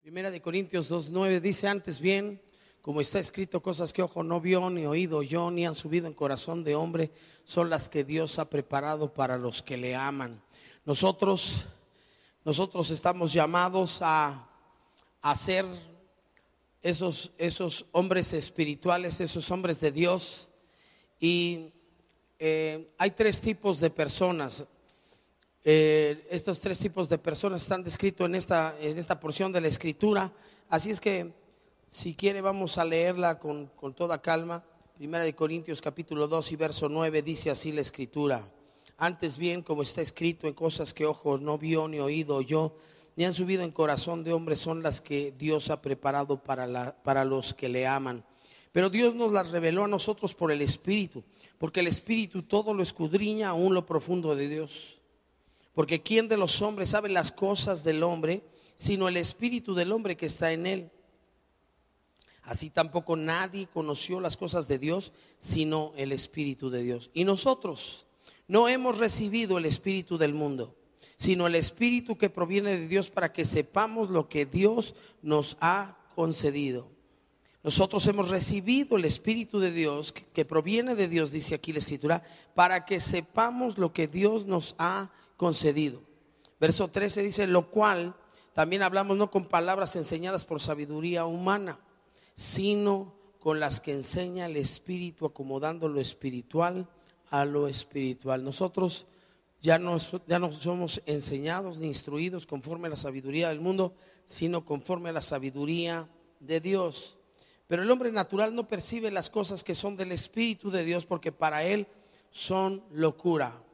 Primera de Corintios 2:9 dice: antes bien, como está escrito, cosas que ojo no vio, ni oído oyó, ni han subido en corazón de hombre, son las que Dios ha preparado para los que le aman. Nosotros estamos llamados a ser esos hombres espirituales, esos hombres de Dios. Y hay tres tipos de personas. Estos tres tipos de personas están descritos en esta porción de la Escritura. Así es que, si quiere, vamos a leerla con toda calma. Primera de Corintios capítulo 2 y verso 9 dice así la Escritura: antes bien, como está escrito, en cosas que ojo no vio, ni oído oyó, ni han subido en corazón de hombre, son las que Dios ha preparado para los que le aman. Pero Dios nos las reveló a nosotros por el Espíritu, porque el Espíritu todo lo escudriña, aún lo profundo de Dios. Porque ¿quién de los hombres sabe las cosas del hombre, sino el espíritu del hombre que está en él? Así tampoco nadie conoció las cosas de Dios, sino el Espíritu de Dios. Y nosotros no hemos recibido el espíritu del mundo, sino el Espíritu que proviene de Dios, para que sepamos lo que Dios nos ha concedido. Nosotros hemos recibido el Espíritu de Dios, que proviene de Dios, dice aquí la Escritura, para que sepamos lo que Dios nos ha concedido. Verso 13 dice: lo cual también hablamos no con palabras enseñadas por sabiduría humana, sino con las que enseña el Espíritu, acomodando lo espiritual a lo espiritual. Nosotros ya no somos enseñados ni instruidos conforme a la sabiduría del mundo, sino conforme a la sabiduría de Dios. Pero el hombre natural no percibe las cosas que son del Espíritu de Dios, porque para él son locura.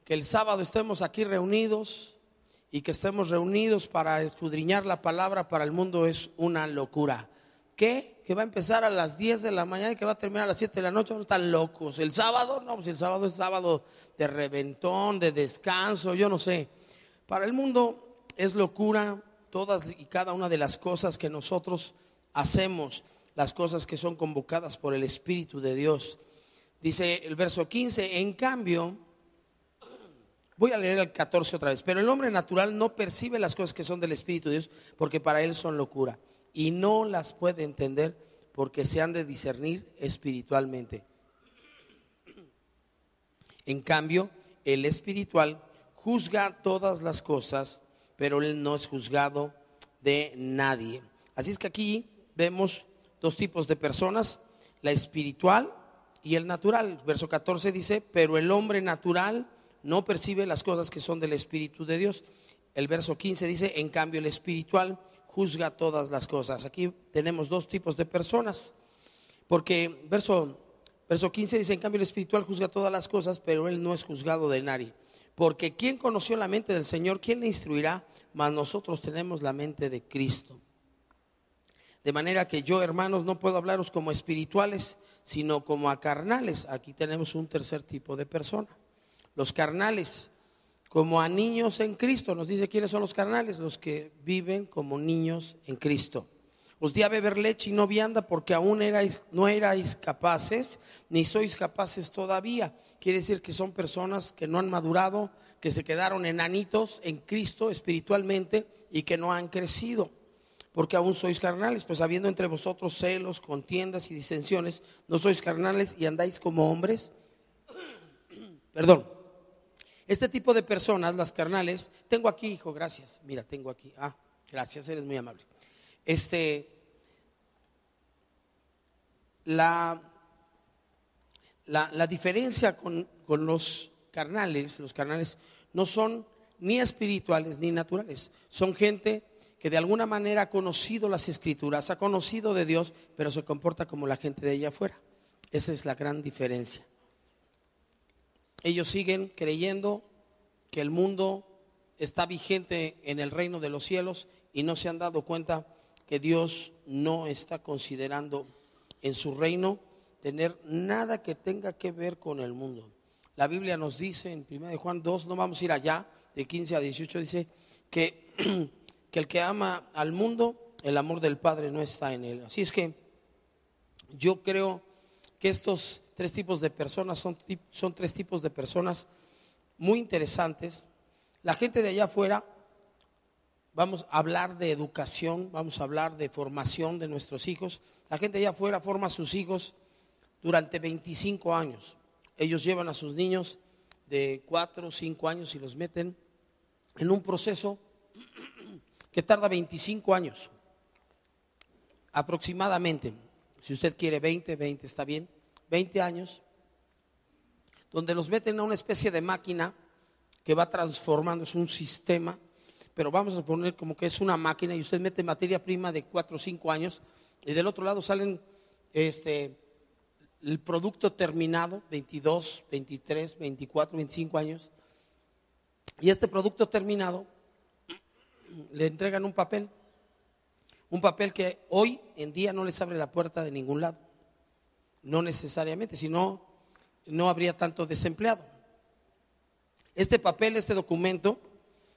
Que el sábado estemos aquí reunidos y que estemos reunidos para escudriñar la palabra, para el mundo es una locura. ¿Qué? Que va a empezar a las 10 de la mañana y que va a terminar a las 7 de la noche. No están locos. El sábado, no, pues el sábado es sábado de reventón, de descanso, yo no sé. Para el mundo es locura todas y cada una de las cosas que nosotros hacemos, las cosas que son convocadas por el Espíritu de Dios. Dice el verso 15: en cambio, voy a leer el 14 otra vez. Pero el hombre natural no percibe las cosas que son del Espíritu de Dios, porque para él son locura, y no las puede entender, porque se han de discernir espiritualmente. En cambio, el espiritual juzga todas las cosas, pero él no es juzgado de nadie. Así es que aquí vemos dos tipos de personas: la espiritual y el natural. Verso 14 dice: pero el hombre natural no percibe las cosas que son del Espíritu de Dios. El verso 15 dice: en cambio el espiritual juzga todas las cosas. Aquí tenemos dos tipos de personas, porque verso 15 dice: en cambio el espiritual juzga todas las cosas, pero él no es juzgado de nadie. Porque ¿quién conoció la mente del Señor? ¿Quién le instruirá? Mas nosotros tenemos la mente de Cristo. De manera que yo, hermanos, no puedo hablaros como espirituales, sino como a carnales. Aquí tenemos un tercer tipo de persona: los carnales, como a niños en Cristo. Nos dice quiénes son los carnales: los que viven como niños en Cristo. Os di a beber leche y no vianda, porque aún no erais capaces, ni sois capaces todavía. Quiere decir que son personas que no han madurado, que se quedaron enanitos en Cristo espiritualmente y que no han crecido. Porque aún sois carnales, pues habiendo entre vosotros celos, contiendas y disensiones, ¿no sois carnales y andáis como hombres? Perdón. Este tipo de personas, las carnales, tengo aquí, hijo, gracias. Mira, tengo aquí. Gracias, eres muy amable. La diferencia con los carnales no son ni espirituales ni naturales. Son gente que de alguna manera ha conocido las Escrituras, ha conocido de Dios, pero se comporta como la gente de allá afuera. Esa es la gran diferencia. Ellos siguen creyendo que el mundo está vigente en el reino de los cielos y no se han dado cuenta que Dios no está considerando en su reino tener nada que tenga que ver con el mundo. La Biblia nos dice en 1 Juan 2, no vamos a ir allá, de 15 a 18, dice que el que ama al mundo, el amor del Padre no está en él. Así es que yo creo que estos tres tipos de personas son tres tipos de personas muy interesantes. La gente de allá afuera vamos a hablar de educación, vamos a hablar de formación de nuestros hijos. La gente allá afuera forma a sus hijos durante 25 años. Ellos llevan a sus niños de 4 o 5 años y los meten en un proceso que tarda 25 años aproximadamente. Si usted quiere 20 está bien, 20 años, donde los meten a una especie de máquina que va transformando, es un sistema, pero vamos a poner como que es una máquina y usted mete materia prima de 4 o 5 años y del otro lado salen el producto terminado, 22, 23, 24, 25 años, y este producto terminado le entregan un papel que hoy en día no les abre la puerta de ningún lado, no necesariamente, sino no habría tanto desempleado. Este papel, este documento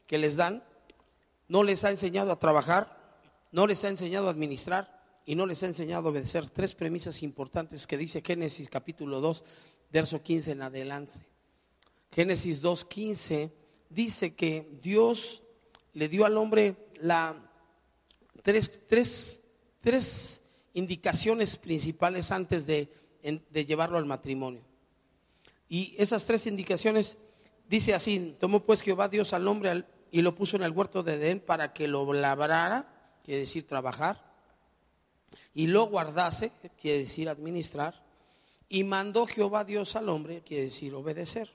que les dan, no les ha enseñado a trabajar, no les ha enseñado a administrar y no les ha enseñado a obedecer 3 premisas importantes que dice Génesis capítulo 2, verso 15 en adelante. Génesis 2:15 dice que Dios le dio al hombre tres indicaciones principales antes de llevarlo al matrimonio. Y esas 3 indicaciones dice así: tomó pues Jehová Dios al hombre y lo puso en el huerto de Edén para que lo labrara, quiere decir trabajar, y lo guardase, quiere decir administrar, y mandó Jehová Dios al hombre, quiere decir obedecer.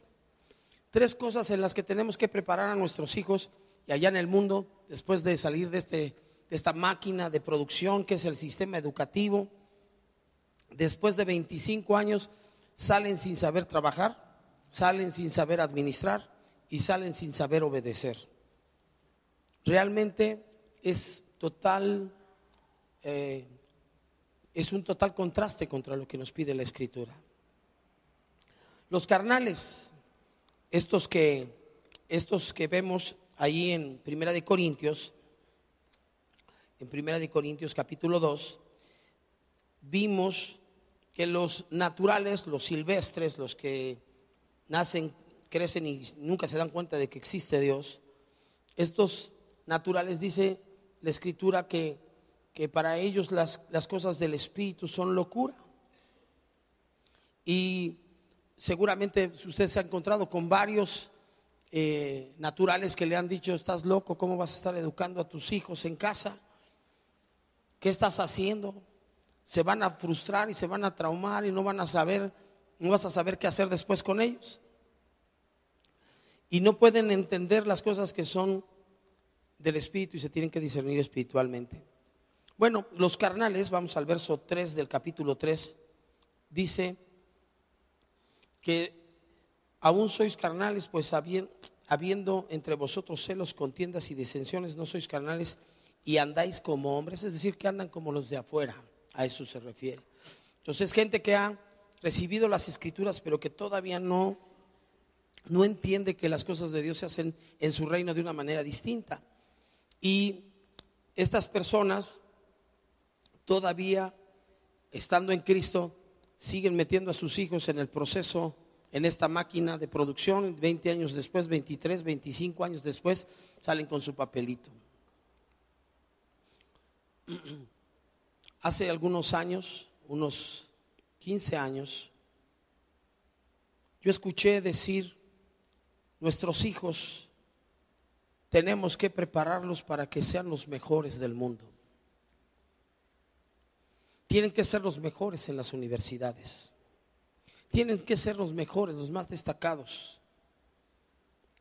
3 cosas en las que tenemos que preparar a nuestros hijos y allá en el mundo, después de salir de esta máquina de producción que es el sistema educativo. Después de 25 años salen sin saber trabajar, salen sin saber administrar y salen sin saber obedecer. Realmente es un total contraste contra lo que nos pide la Escritura. Los carnales, estos que vemos ahí en Primera de Corintios capítulo 2, vimos que los naturales, los silvestres, los que nacen, crecen y nunca se dan cuenta de que existe Dios, estos naturales, dice la Escritura que para ellos las cosas del Espíritu son locura. Y seguramente usted se ha encontrado con varios naturales que le han dicho: estás loco, ¿cómo vas a estar educando a tus hijos en casa? ¿Qué estás haciendo? Se van a frustrar y se van a traumar y no vas a saber qué hacer después con ellos. Y no pueden entender las cosas que son del Espíritu y se tienen que discernir espiritualmente. Bueno, los carnales, vamos al verso 3 del capítulo 3, dice que aún sois carnales, pues habiendo entre vosotros celos, contiendas y disensiones, no sois carnales y andáis como hombres, es decir, que andan como los de afuera, a eso se refiere. Entonces, gente que ha recibido las Escrituras, pero que todavía no entiende que las cosas de Dios se hacen en su reino de una manera distinta. Y estas personas, todavía estando en Cristo, siguen metiendo a sus hijos en el proceso, en esta máquina de producción. 20 años después, 23, 25 años después, salen con su papelito. Hace algunos años, unos 15 años, yo escuché decir: nuestros hijos tenemos que prepararlos para que sean los mejores del mundo. Tienen que ser los mejores en las universidades. Tienen que ser los mejores, los más destacados.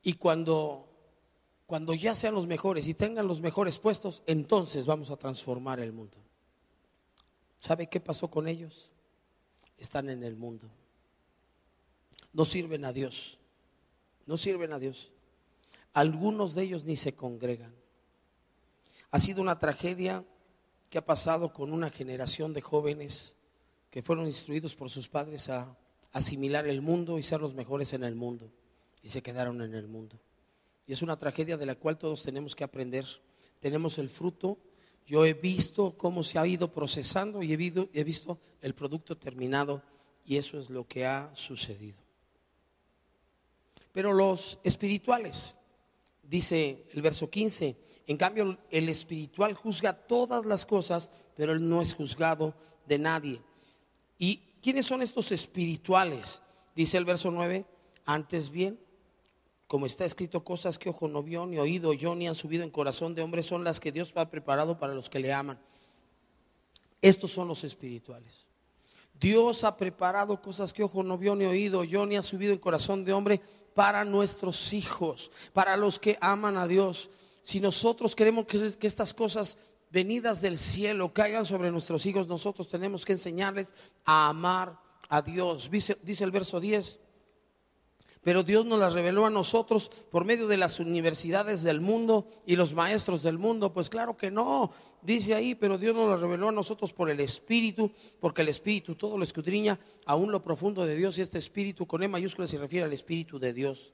Y cuando ya sean los mejores y tengan los mejores puestos, entonces vamos a transformar el mundo. ¿Sabe qué pasó con ellos? Están en el mundo. No sirven a Dios. No sirven a Dios. Algunos de ellos ni se congregan. Ha sido una tragedia que ha pasado con una generación de jóvenes que fueron instruidos por sus padres a asimilar el mundo y ser los mejores en el mundo, y se quedaron en el mundo. Y es una tragedia de la cual todos tenemos que aprender. Tenemos el fruto. Yo he visto cómo se ha ido procesando y he visto el producto terminado, y eso es lo que ha sucedido. Pero los espirituales, dice el verso 15: En cambio, el espiritual juzga todas las cosas, pero él no es juzgado de nadie. ¿Y quiénes son estos espirituales? Dice el verso 9, antes bien, como está escrito, cosas que ojo no vio, ni oído oyó, ni han subido en corazón de hombre, son las que Dios ha preparado para los que le aman. Estos son los espirituales. Dios ha preparado cosas que ojo no vio, ni oído oyó, ni ha subido en corazón de hombre para nuestros hijos, para los que aman a Dios. Si nosotros queremos que estas cosas venidas del cielo caigan sobre nuestros hijos, nosotros tenemos que enseñarles a amar a Dios. Dice el verso 10, pero Dios nos las reveló a nosotros por medio de las universidades del mundo y los maestros del mundo. Pues claro que no, dice ahí, pero Dios nos las reveló a nosotros por el Espíritu, porque el Espíritu todo lo escudriña, aún lo profundo de Dios, y este Espíritu con E mayúscula se refiere al Espíritu de Dios.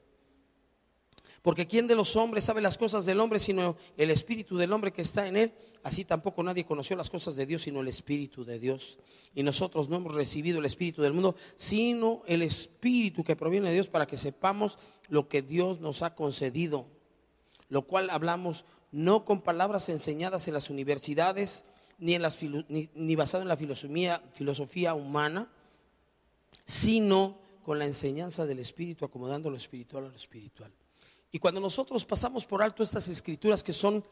Porque ¿quién de los hombres sabe las cosas del hombre sino el espíritu del hombre que está en él? Así tampoco nadie conoció las cosas de Dios sino el Espíritu de Dios. Y nosotros no hemos recibido el espíritu del mundo, sino el Espíritu que proviene de Dios, para que sepamos lo que Dios nos ha concedido. Lo cual hablamos no con palabras enseñadas en las universidades, ni basado en la filosofía humana, sino con la enseñanza del Espíritu, acomodando lo espiritual a lo espiritual. Y cuando nosotros pasamos por alto estas escrituras que son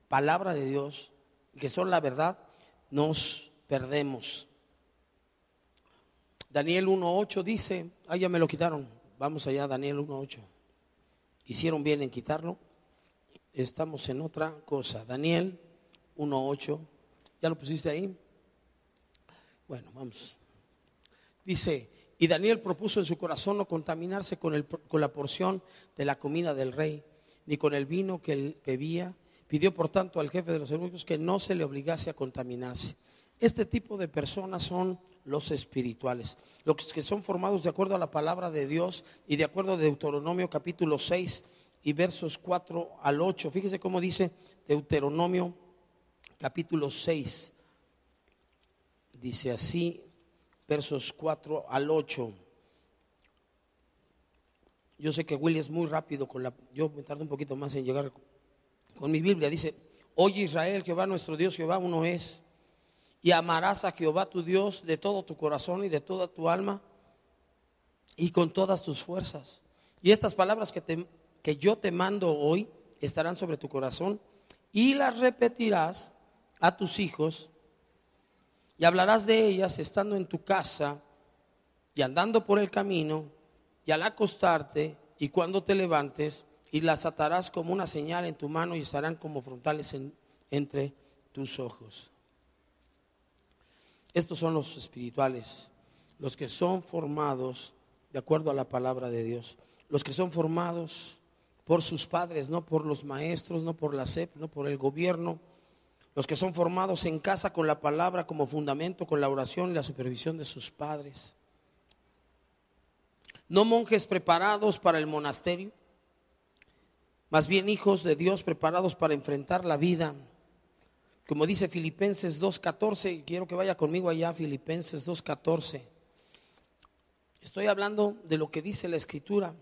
palabra de Dios, que son la verdad, nos perdemos. Daniel 1:8 dice, ya me lo quitaron, vamos allá, Daniel 1:8. Hicieron bien en quitarlo, estamos en otra cosa. Daniel 1:8, ¿ya lo pusiste ahí? Bueno, vamos. Dice, y Daniel propuso en su corazón no contaminarse con la porción de la comida del rey, ni con el vino que él bebía. Pidió por tanto al jefe de los eunucos que no se le obligase a contaminarse. Este tipo de personas son los espirituales, los que son formados de acuerdo a la palabra de Dios y de acuerdo a Deuteronomio capítulo 6 y versos 4 al 8. Fíjese cómo dice Deuteronomio capítulo 6. Dice así, versos 4 al 8. Yo sé que Willy es muy rápido yo me tardo un poquito más en llegar con mi Biblia. Dice, oye Israel, Jehová nuestro Dios, Jehová uno es. Y amarás a Jehová tu Dios de todo tu corazón y de toda tu alma y con todas tus fuerzas. Y estas palabras que yo te mando hoy estarán sobre tu corazón, y las repetirás a tus hijos, y hablarás de ellas estando en tu casa y andando por el camino y al acostarte y cuando te levantes, y las atarás como una señal en tu mano y estarán como frontales entre tus ojos. Estos son los espirituales, los que son formados de acuerdo a la palabra de Dios, los que son formados por sus padres, no por los maestros, no por la SEP, no por el gobierno. Los que son formados en casa con la palabra como fundamento, con la oración y la supervisión de sus padres. No monjes preparados para el monasterio, más bien hijos de Dios preparados para enfrentar la vida. Como dice Filipenses 2:14, quiero que vaya conmigo allá, Filipenses 2:14. Estoy hablando de lo que dice la Escritura.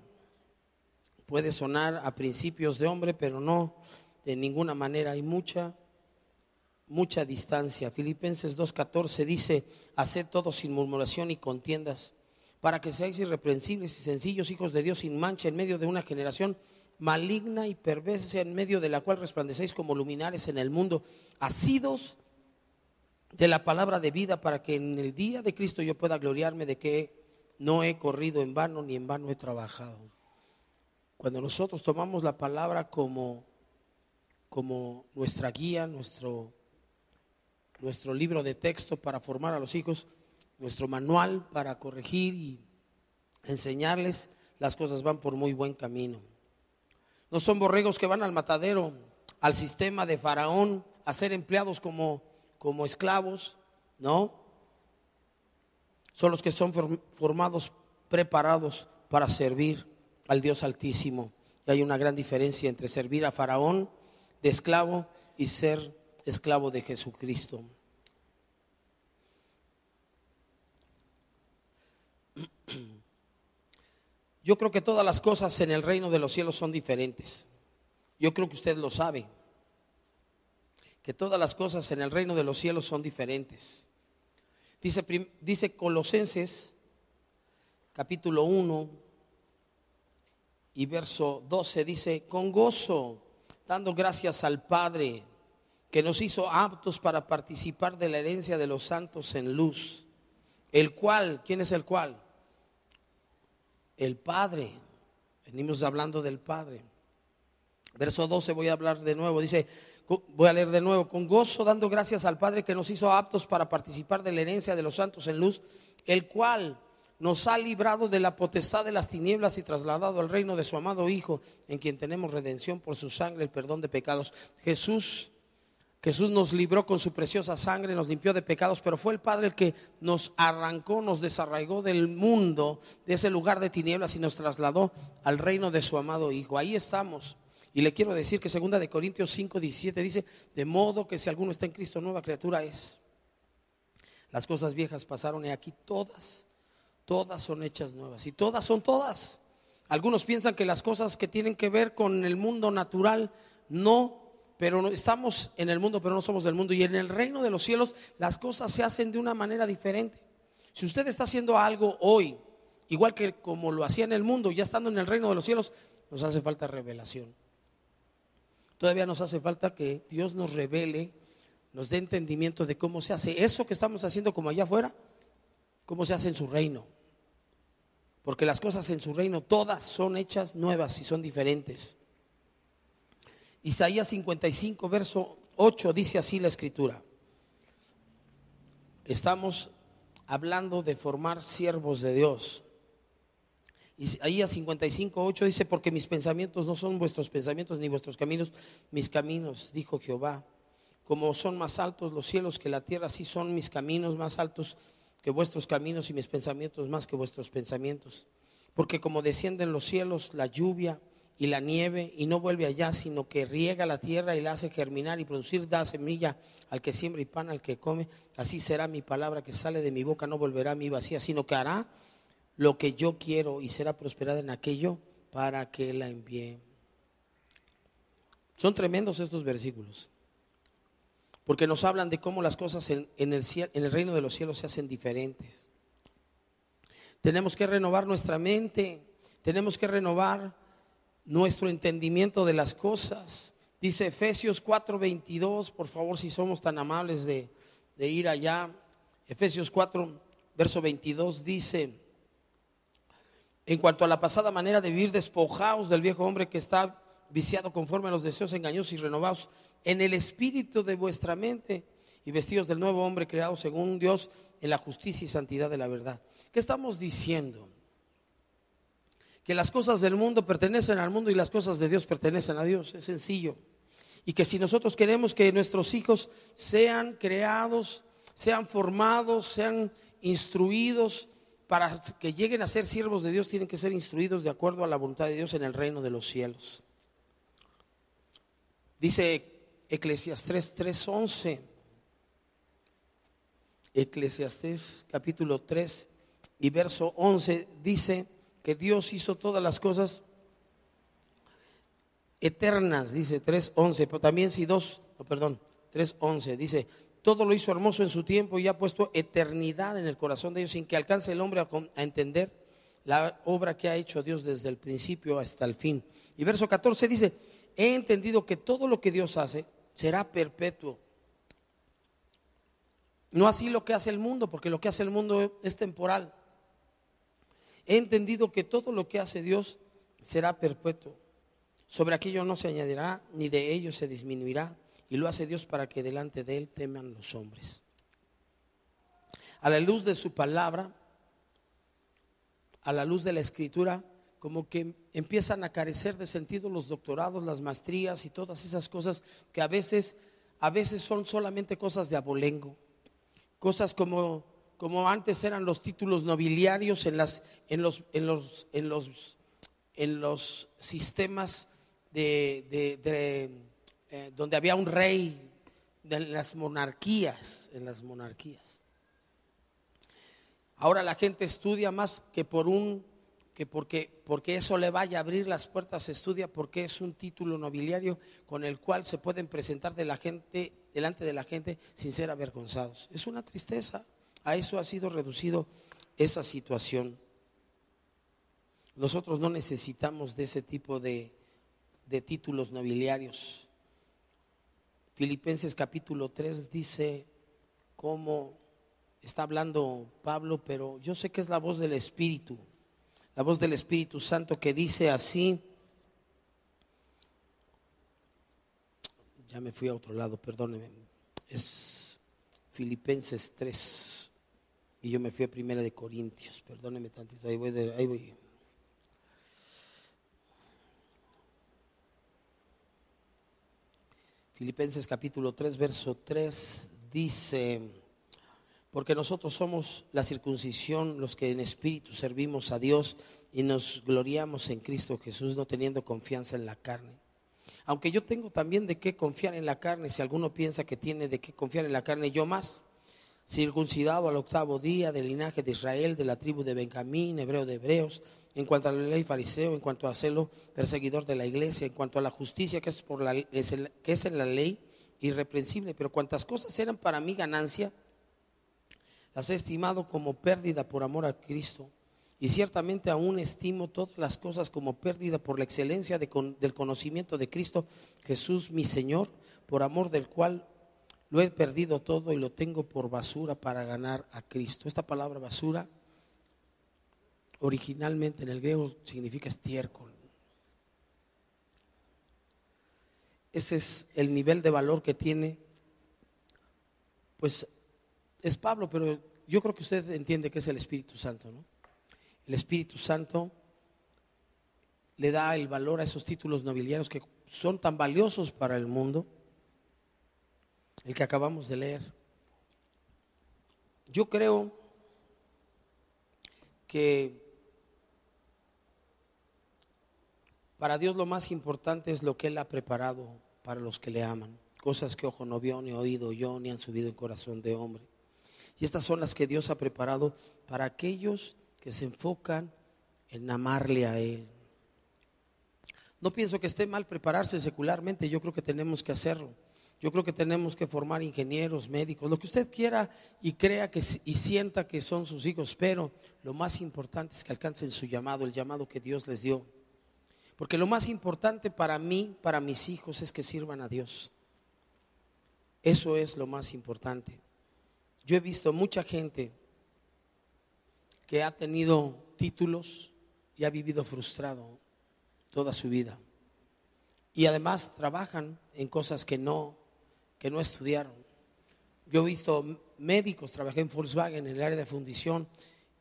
Puede sonar a principios de hombre, pero no, de ninguna manera. Hay mucha distancia. Filipenses 2:14 dice, haced todo sin murmuración y contiendas, para que seáis irreprensibles y sencillos, hijos de Dios sin mancha, en medio de una generación maligna y perversa, en medio de la cual resplandecéis como luminares en el mundo, asidos de la palabra de vida, para que en el día de Cristo yo pueda gloriarme de que no he corrido en vano, ni en vano he trabajado. Cuando nosotros tomamos la palabra como nuestra guía, nuestro libro de texto para formar a los hijos, nuestro manual para corregir y enseñarles, las cosas van por muy buen camino. No son borregos que van al matadero, al sistema de Faraón, a ser empleados como esclavos, no. Son los que son formados, preparados para servir al Dios Altísimo. Y hay una gran diferencia entre servir a Faraón de esclavo y ser esclavo de Jesucristo. Yo creo que todas las cosas en el reino de los cielos son diferentes. Yo creo que usted lo sabe. que todas las cosas en el reino de los cielos son diferentes. Dice Colosenses capítulo 1 y verso 12, dice: con gozo, dando gracias al Padre, que nos hizo aptos para participar de la herencia de los santos en luz. El cual, ¿quién es el cual? El Padre. Venimos hablando del Padre. Verso 12 voy a hablar de nuevo, dice, voy a leer de nuevo: con gozo dando gracias al Padre que nos hizo aptos para participar de la herencia de los santos en luz, el cual nos ha librado de la potestad de las tinieblas y trasladado al reino de su amado Hijo, en quien tenemos redención por su sangre, el perdón de pecados. Jesús nos libró con su preciosa sangre, nos limpió de pecados, pero fue el Padre el que nos arrancó, nos desarraigó del mundo, de ese lugar de tinieblas, y nos trasladó al reino de su amado Hijo. Ahí estamos. Y le quiero decir que 2 de Corintios 5, 17 dice: de modo que si alguno está en Cristo, nueva criatura es. Las cosas viejas pasaron y aquí todas son hechas nuevas. Y todas son todas. Algunos piensan que las cosas que tienen que ver con el mundo natural, no, pero estamos en el mundo, pero no somos del mundo. Y en el reino de los cielos las cosas se hacen de una manera diferente. Si usted está haciendo algo hoy, igual que como lo hacía en el mundo, ya estando en el reino de los cielos, nos hace falta revelación. Todavía nos hace falta que Dios nos revele, nos dé entendimiento de cómo se hace eso que estamos haciendo como allá afuera, cómo se hace en su reino. Porque las cosas en su reino todas son hechas nuevas y son diferentes. Isaías 55 verso 8 dice así la escritura. Estamos hablando de formar siervos de Dios. Isaías 55 8 dice: porque mis pensamientos no son vuestros pensamientos, ni vuestros caminos mis caminos, dijo Jehová. Como son más altos los cielos que la tierra, así son mis caminos más altos que vuestros caminos, y mis pensamientos más que vuestros pensamientos. Porque como descienden los cielos la lluvia y la nieve, y no vuelve allá, sino que riega la tierra y la hace germinar y producir, da semilla al que siembra y pan al que come, así será mi palabra que sale de mi boca, no volverá a mí vacía, sino que hará lo que yo quiero y será prosperada en aquello para que la envíe. Son tremendos estos versículos, porque nos hablan de cómo las cosas en el reino de los cielos se hacen diferentes. Tenemos que renovar nuestra mente, tenemos que renovar nuestro entendimiento de las cosas. Dice Efesios 4:22, por favor, si somos tan amables de ir allá. Efesios 4 verso 22 dice: en cuanto a la pasada manera de vivir, despojaos del viejo hombre que está viciado conforme a los deseos engañosos, y renovaos en el espíritu de vuestra mente, y vestidos del nuevo hombre creado según Dios en la justicia y santidad de la verdad. ¿Qué estamos diciendo? Que las cosas del mundo pertenecen al mundo y las cosas de Dios pertenecen a Dios. Es sencillo. Y que si nosotros queremos que nuestros hijos sean creados, sean formados, sean instruidos para que lleguen a ser siervos de Dios, tienen que ser instruidos de acuerdo a la voluntad de Dios en el reino de los cielos. Dice Eclesiastés 3:11. Eclesiastés capítulo 3 y verso 11 dice que Dios hizo todas las cosas eternas, dice 3:11, pero también 3:11 dice: todo lo hizo hermoso en su tiempo y ha puesto eternidad en el corazón de ellos, sin que alcance el hombre a entender la obra que ha hecho Dios desde el principio hasta el fin. Y verso 14 dice: he entendido que todo lo que Dios hace será perpetuo. No así lo que hace el mundo, porque lo que hace el mundo es temporal. He entendido que todo lo que hace Dios será perpetuo. Sobre aquello no se añadirá, ni de ello se disminuirá, y lo hace Dios para que delante de Él teman los hombres. A la luz de su palabra, a la luz de la Escritura, como que empiezan a carecer de sentido los doctorados, las maestrías y todas esas cosas que a veces son solamente cosas de abolengo. Cosas como antes eran los títulos nobiliarios en los sistemas donde había un rey, en las monarquías. Ahora la gente estudia más que por un que porque eso le vaya a abrir las puertas, estudia porque es un título nobiliario con el cual se pueden presentar delante de la gente sin ser avergonzados. Es una tristeza. A eso ha sido reducido esa situación. Nosotros no necesitamos de ese tipo de títulos nobiliarios. Filipenses capítulo 3 dice cómo está hablando Pablo, pero yo sé que es la voz del Espíritu. La voz del Espíritu Santo que dice así. Ya me fui a otro lado, perdóneme. Es Filipenses 3 y yo me fui a Primera de Corintios. Perdóneme tantito, ahí voy. Filipenses capítulo 3, verso 3 dice: porque nosotros somos la circuncisión, los que en espíritu servimos a Dios y nos gloriamos en Cristo Jesús, no teniendo confianza en la carne. Aunque yo tengo también de qué confiar en la carne, si alguno piensa que tiene de qué confiar en la carne, yo más. Circuncidado al 8º día, del linaje de Israel, de la tribu de Benjamín, hebreo de hebreos, en cuanto a la ley fariseo, en cuanto a celo, perseguidor de la iglesia, en cuanto a la justicia que es en la ley, irreprensible. Pero cuantas cosas eran para mí ganancia, las he estimado como pérdida por amor a Cristo. Y ciertamente aún estimo todas las cosas como pérdida por la excelencia del conocimiento de Cristo Jesús mi Señor, por amor del cual lo he perdido todo y lo tengo por basura para ganar a Cristo. Esta palabra basura originalmente en el griego significa estiércol. Ese es el nivel de valor que tiene, pues es Pablo, pero yo creo que usted entiende que es el Espíritu Santo, ¿no? El Espíritu Santo le da el valor a esos títulos nobiliarios que son tan valiosos para el mundo. El que acabamos de leer. Yo creo que para Dios lo más importante es lo que Él ha preparado para los que le aman. Cosas que ojo no vio, ni oído oyó, ni han subido en corazón de hombre. Y estas son las que Dios ha preparado para aquellos que se enfocan en amarle a Él. No pienso que esté mal prepararse secularmente, yo creo que tenemos que hacerlo. Yo creo que tenemos que formar ingenieros, médicos, lo que usted quiera y crea y sienta que son sus hijos, pero lo más importante es que alcancen su llamado, el llamado que Dios les dio. Porque lo más importante para mí, para mis hijos, es que sirvan a Dios. Eso es lo más importante. Yo he visto mucha gente que ha tenido títulos y ha vivido frustrado toda su vida. Y además trabajan en cosas que no estudiaron. Yo he visto médicos, trabajé en Volkswagen en el área de fundición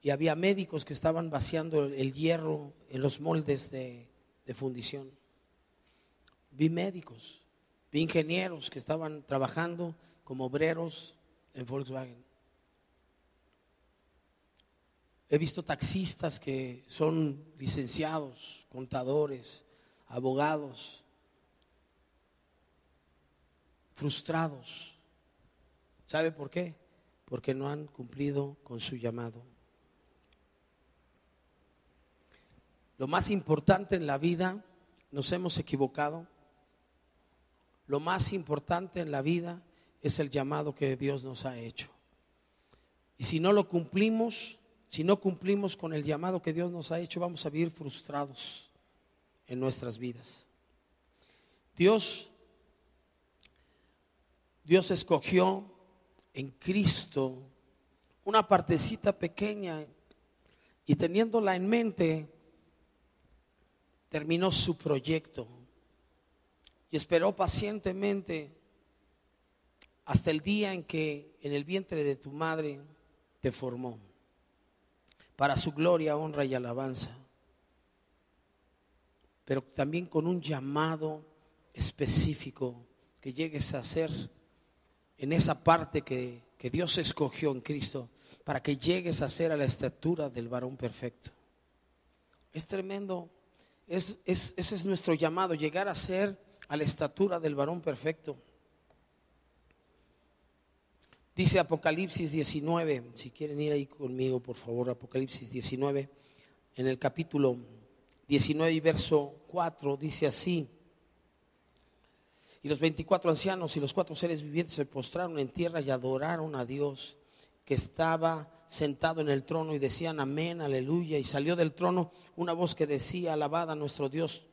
y había médicos que estaban vaciando el hierro en los moldes de fundición. Vi médicos, vi ingenieros que estaban trabajando como obreros en Volkswagen. He visto taxistas que son licenciados, contadores, abogados, frustrados. ¿Sabe por qué? Porque no han cumplido con su llamado. Lo más importante en la vida, nos hemos equivocado. Lo más importante en la vida es el llamado que Dios nos ha hecho. Y si no lo cumplimos, si no cumplimos con el llamado que Dios nos ha hecho, vamos a vivir frustrados en nuestras vidas. Dios escogió en Cristo una partecita pequeña y teniéndola en mente, terminó su proyecto y esperó pacientemente hasta el día en que en el vientre de tu madre te formó, para su gloria, honra y alabanza, pero también con un llamado específico que llegues a ser en esa parte que Dios escogió en Cristo, para que llegues a ser a la estatura del varón perfecto. Es tremendo. Ese es nuestro llamado, llegar a ser a la estatura del varón perfecto. Dice Apocalipsis 19, si quieren ir ahí conmigo por favor, Apocalipsis 19, en el capítulo 19 y verso 4, dice así: y los 24 ancianos y los 4 seres vivientes se postraron en tierra y adoraron a Dios que estaba sentado en el trono, y decían amén, aleluya. Y salió del trono una voz que decía: alabad a nuestro Dios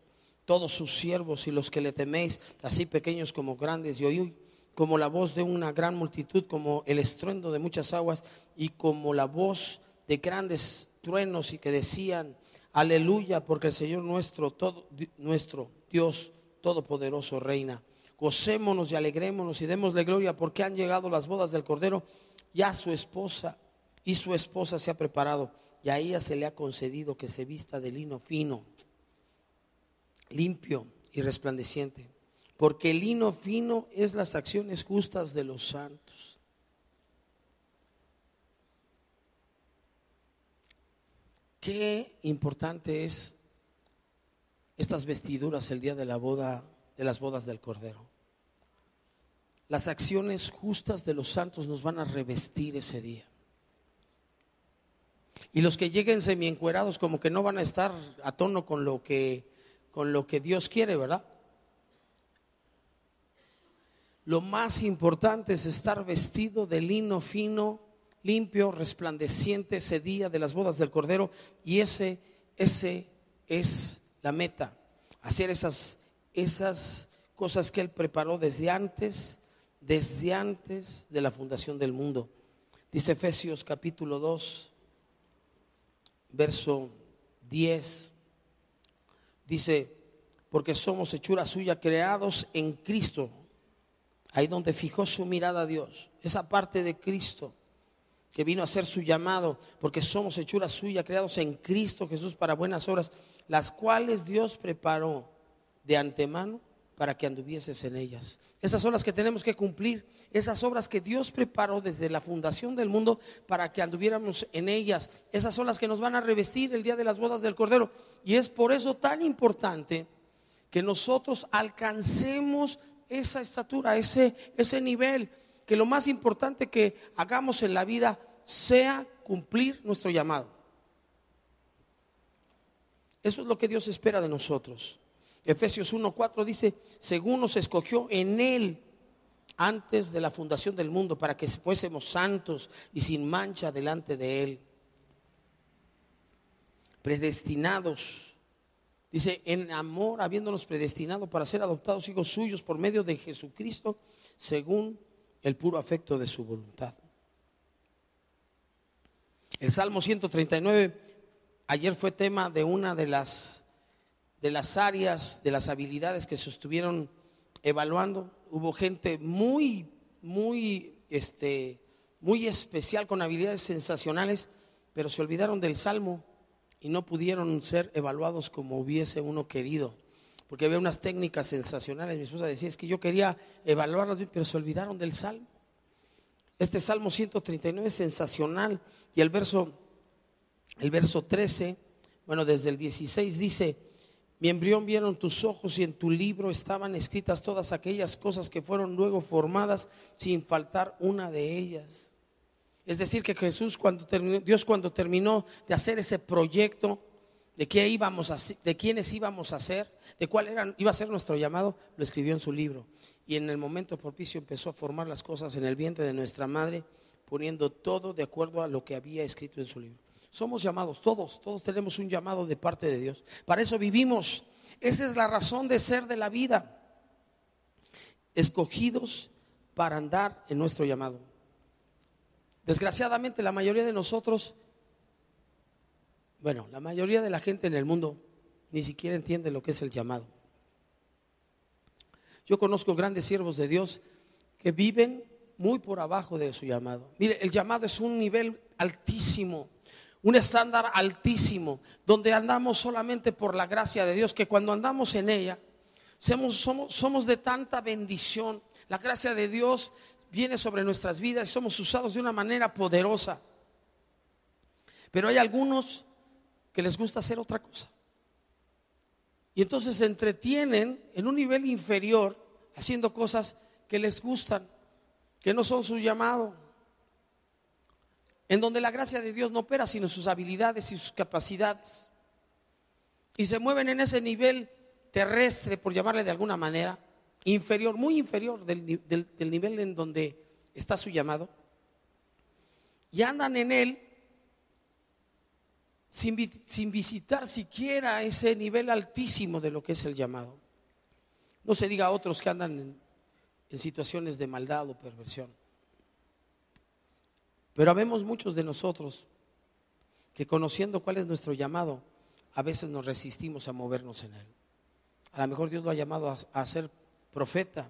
todos sus siervos y los que le teméis, así pequeños como grandes. Y oí como la voz de una gran multitud, como el estruendo de muchas aguas, y como la voz de grandes truenos, y que decían aleluya, porque el Señor nuestro Dios todopoderoso reina. Gocémonos y alegrémonos y démosle gloria, porque han llegado las bodas del Cordero, ya su esposa se ha preparado, y a ella se le ha concedido que se vista de lino fino, limpio y resplandeciente, porque el lino fino es las acciones justas de los santos. Qué importante es estas vestiduras el día de la boda, de las bodas del Cordero. Las acciones justas de los santos nos van a revestir ese día. Y los que lleguen semiencuerados como que no van a estar a tono con lo que Dios quiere, ¿verdad? Lo más importante es estar vestido de lino fino, limpio, resplandeciente ese día de las bodas del Cordero. Y ese es la meta, hacer esas cosas que Él preparó desde antes de la fundación del mundo. Dice Efesios capítulo 2, verso 10, dice: porque somos hechura suya, creados en Cristo. Ahí donde fijó su mirada a Dios, esa parte de Cristo que vino a hacer su llamado, porque somos hechura suya, creados en Cristo Jesús para buenas obras, las cuales Dios preparó de antemano para que anduvieses en ellas. Esas son las que tenemos que cumplir, esas obras que Dios preparó desde la fundación del mundo para que anduviéramos en ellas. Esas son las que nos van a revestir el día de las bodas del Cordero. Y es por eso tan importante que nosotros alcancemos esa estatura, ese nivel, que lo más importante que hagamos en la vida sea cumplir nuestro llamado. Eso es lo que Dios espera de nosotros. Efesios 1:4 dice: según nos escogió en Él antes de la fundación del mundo, para que fuésemos santos y sin mancha delante de Él, predestinados, dice, en amor, habiéndonos predestinado para ser adoptados hijos suyos por medio de Jesucristo, según el puro afecto de su voluntad. El Salmo 139 ayer fue tema de una de las áreas, de las habilidades que se estuvieron evaluando. Hubo gente muy especial, con habilidades sensacionales, pero se olvidaron del Salmo y no pudieron ser evaluados como hubiese uno querido, porque había unas técnicas sensacionales. Mi esposa decía: es que yo quería evaluarlas, pero se olvidaron del Salmo. Este Salmo 139 es sensacional. Y el verso 13, bueno, desde el 16 dice: mi embrión vieron tus ojos, y en tu libro estaban escritas todas aquellas cosas que fueron luego formadas, sin faltar una de ellas. Es decir, que Dios cuando terminó de hacer ese proyecto de quiénes íbamos a ser, de cuál iba a ser nuestro llamado, lo escribió en su libro. Y en el momento propicio empezó a formar las cosas en el vientre de nuestra madre, poniendo todo de acuerdo a lo que había escrito en su libro. Somos llamados, todos tenemos un llamado de parte de Dios. Para eso vivimos. Esa es la razón de ser de la vida. Escogidos para andar en nuestro llamado. Desgraciadamente la mayoría de nosotros, la mayoría de la gente en el mundo ni siquiera entiende lo que es el llamado. Yo conozco grandes siervos de Dios que viven muy por abajo de su llamado. Mire, el llamado es un nivel altísimo, un estándar altísimo, donde andamos solamente por la gracia de Dios, que cuando andamos en ella somos de tanta bendición. La gracia de Dios viene sobre nuestras vidas y somos usados de una manera poderosa. Pero hay algunos que les gusta hacer otra cosa, y entonces se entretienen en un nivel inferior haciendo cosas que les gustan, que no son su llamado, en donde la gracia de Dios no opera, sino sus habilidades y sus capacidades. y se mueven en ese nivel terrestre, por llamarle de alguna manera, inferior, muy inferior del nivel en donde está su llamado, y andan en él sin visitar siquiera ese nivel altísimo de lo que es el llamado. No se diga a otros que andan en situaciones de maldad o perversión. Pero habemos muchos de nosotros que, conociendo cuál es nuestro llamado, a veces nos resistimos a movernos en él. A lo mejor Dios lo ha llamado a ser profeta,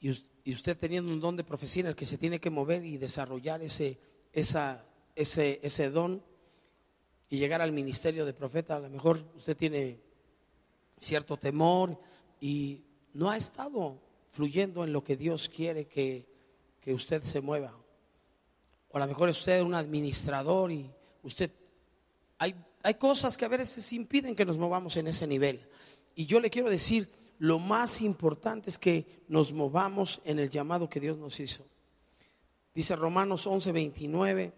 y usted, teniendo un don de profecía en el que se tiene que mover y desarrollar ese don y llegar al ministerio de profeta, a lo mejor usted tiene cierto temor y no ha estado fluyendo en lo que Dios quiere que usted se mueva. O a lo mejor es usted un administrador y usted, hay cosas que a veces impiden que nos movamos en ese nivel. Y yo le quiero decir, lo más importante es que nos movamos en el llamado que Dios nos hizo. Dice Romanos 11:29.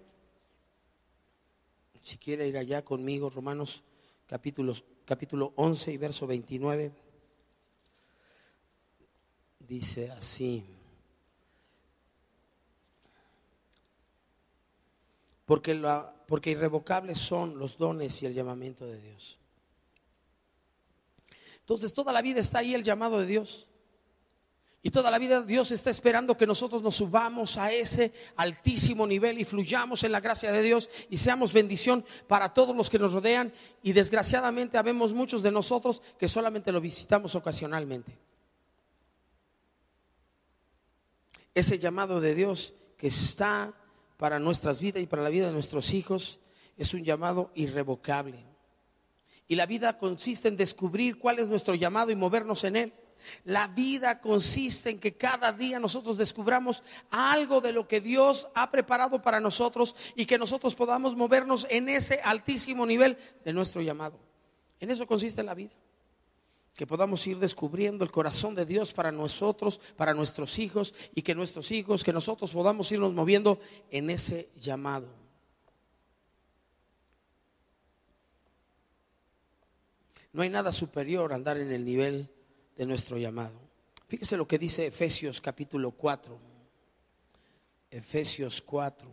Si quiere ir allá conmigo, Romanos capítulo 11 y verso 29. Dice así: porque irrevocables son los dones y el llamamiento de Dios. Entonces toda la vida está ahí el llamado de Dios, y toda la vida Dios está esperando que nosotros nos subamos a ese altísimo nivel y fluyamos en la gracia de Dios y seamos bendición para todos los que nos rodean. Y desgraciadamente habemos muchos de nosotros que solamente lo visitamos ocasionalmente. Ese llamado de Dios que está para nuestras vidas y para la vida de nuestros hijos es un llamado irrevocable. Y la vida consiste en descubrir cuál es nuestro llamado y movernos en él. La vida consiste en que cada día nosotros descubramos algo de lo que Dios ha preparado para nosotros y que nosotros podamos movernos en ese altísimo nivel de nuestro llamado. En eso consiste la vida. Que podamos ir descubriendo el corazón de Dios para nosotros, para nuestros hijos, y que nuestros hijos, que nosotros podamos irnos moviendo en ese llamado. No hay nada superior a andar en el nivel de nuestro llamado. Fíjese lo que dice Efesios capítulo 4. Efesios 4.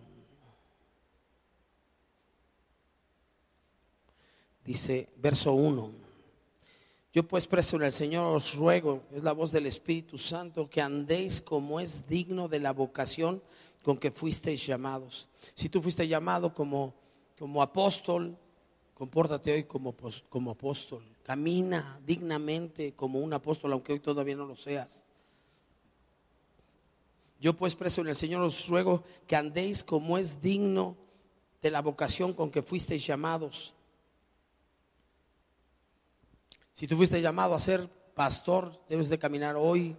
Dice, verso 1. Yo pues, preso en el Señor, os ruego, es la voz del Espíritu Santo, que andéis como es digno de la vocación con que fuisteis llamados. Si tú fuiste llamado como apóstol, compórtate hoy como apóstol. Camina dignamente como un apóstol, aunque hoy todavía no lo seas. Yo pues, preso en el Señor, os ruego que andéis como es digno de la vocación con que fuisteis llamados. Si tú fuiste llamado a ser pastor, debes de caminar hoy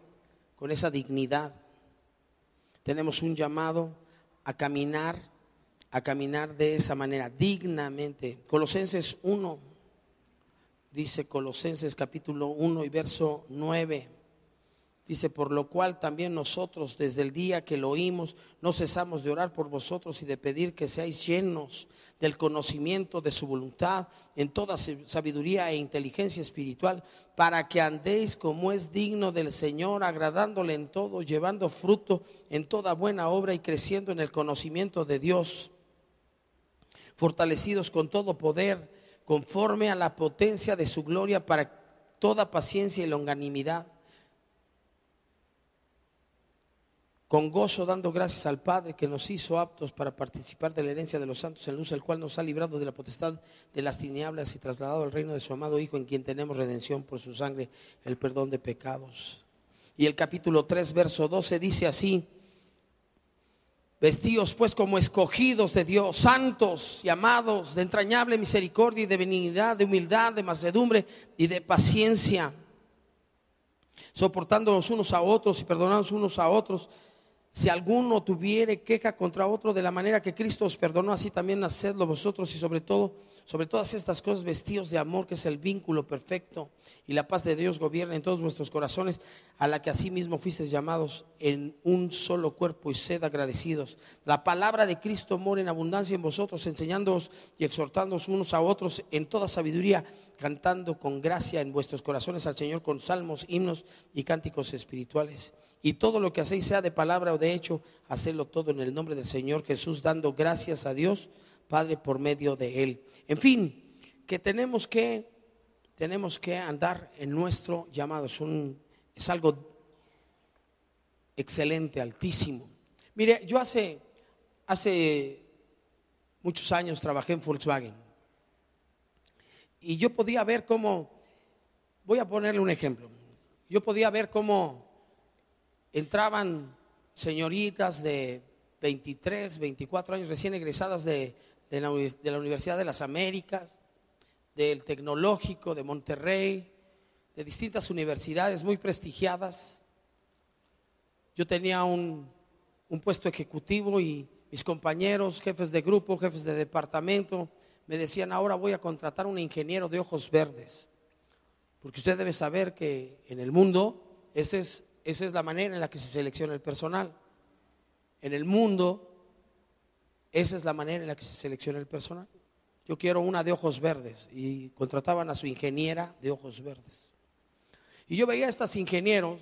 con esa dignidad. Tenemos un llamado a caminar de esa manera, dignamente. Colosenses 1, dice Colosenses capítulo 1 y verso 9. Dice, por lo cual también nosotros desde el día que lo oímos no cesamos de orar por vosotros y de pedir que seáis llenos del conocimiento de su voluntad en toda sabiduría e inteligencia espiritual, para que andéis como es digno del Señor, agradándole en todo, llevando fruto en toda buena obra y creciendo en el conocimiento de Dios, fortalecidos con todo poder conforme a la potencia de su gloria, para toda paciencia y longanimidad, con gozo dando gracias al Padre que nos hizo aptos para participar de la herencia de los santos en luz, el cual nos ha librado de la potestad de las tinieblas y trasladado al reino de su amado Hijo, en quien tenemos redención por su sangre, el perdón de pecados. Y el capítulo 3 verso 12 dice así: vestíos pues como escogidos de Dios, santos y amados, de entrañable misericordia y de benignidad, de humildad, de mansedumbre y de paciencia, soportándonos unos a otros y perdonándonos unos a otros, si alguno tuviere queja contra otro, de la manera que Cristo os perdonó, así también hacedlo vosotros. Y sobre todo, sobre todas estas cosas vestidos de amor, que es el vínculo perfecto, y la paz de Dios gobierna en todos vuestros corazones, a la que asimismo fuisteis llamados en un solo cuerpo, y sed agradecidos. La palabra de Cristo mora en abundancia en vosotros, enseñándoos y exhortándoos unos a otros en toda sabiduría, cantando con gracia en vuestros corazones al Señor con salmos, himnos y cánticos espirituales. Y todo lo que hacéis, sea de palabra o de hecho, hacedlo todo en el nombre del Señor Jesús, dando gracias a Dios Padre por medio de Él. En fin, que tenemos que andar en nuestro llamado. Es algo excelente, altísimo. Mire, yo hace muchos años trabajé en Volkswagen, y yo podía ver cómo, voy a ponerle un ejemplo, yo podía ver cómo entraban señoritas de 23, 24 años recién egresadas de la Universidad de las Américas, del Tecnológico de Monterrey, de distintas universidades muy prestigiadas. Yo tenía un puesto ejecutivo, y mis compañeros, jefes de grupo, jefes de departamento, me decían: ahora voy a contratar un ingeniero de ojos verdes, porque usted debe saber que en el mundo esa es la manera en la que se selecciona el personal. En el mundo, esa es la manera en la que se selecciona el personal. Yo quiero una de ojos verdes, y contrataban a su ingeniera de ojos verdes. Y yo veía a estas ingenieros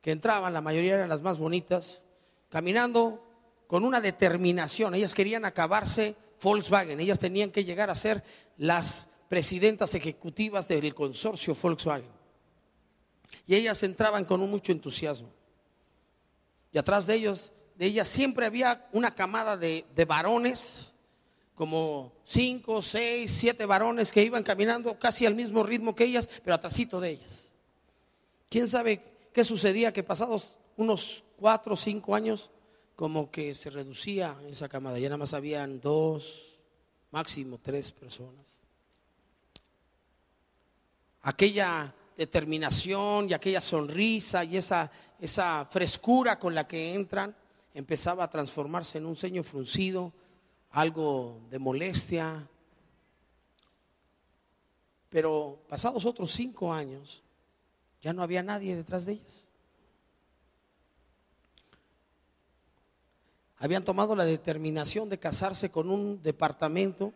que entraban, la mayoría eran las más bonitas, caminando con una determinación. Ellas querían acabarse Volkswagen, ellas tenían que llegar a ser las presidentas ejecutivas del consorcio Volkswagen. Y ellas entraban con mucho entusiasmo. Y atrás de ellas siempre había una camada de varones, como 5, 6, 7 varones que iban caminando casi al mismo ritmo que ellas, pero atrásito de ellas. ¿Quién sabe qué sucedía? Que pasados unos 4 o 5 años, como que se reducía esa camada, ya nada más habían 2, máximo 3 personas. Aquella determinación y aquella sonrisa y esa frescura con la que entran empezaba a transformarse en un ceño fruncido, algo de molestia. Pero pasados otros 5 años, ya no había nadie detrás de ellas. Habían tomado la determinación de casarse con un departamento,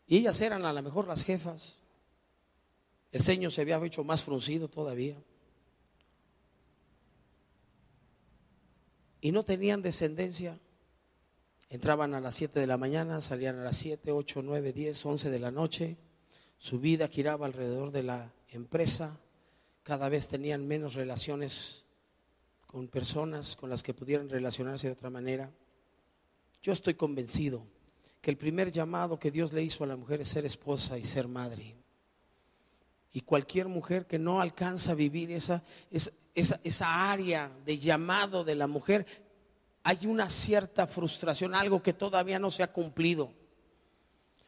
y ellas eran a lo mejor las jefas. El ceño se había hecho más fruncido todavía, y no tenían descendencia. Entraban a las 7 de la mañana, salían a las 7, 8, 9, 10, 11 de la noche. Su vida giraba alrededor de la empresa. Cada vez tenían menos relaciones con personas con las que pudieran relacionarse de otra manera. Yo estoy convencido que el primer llamado que Dios le hizo a la mujer es ser esposa y ser madre. Y cualquier mujer que no alcanza a vivir esa área de llamado de la mujer, hay una cierta frustración, algo que todavía no se ha cumplido.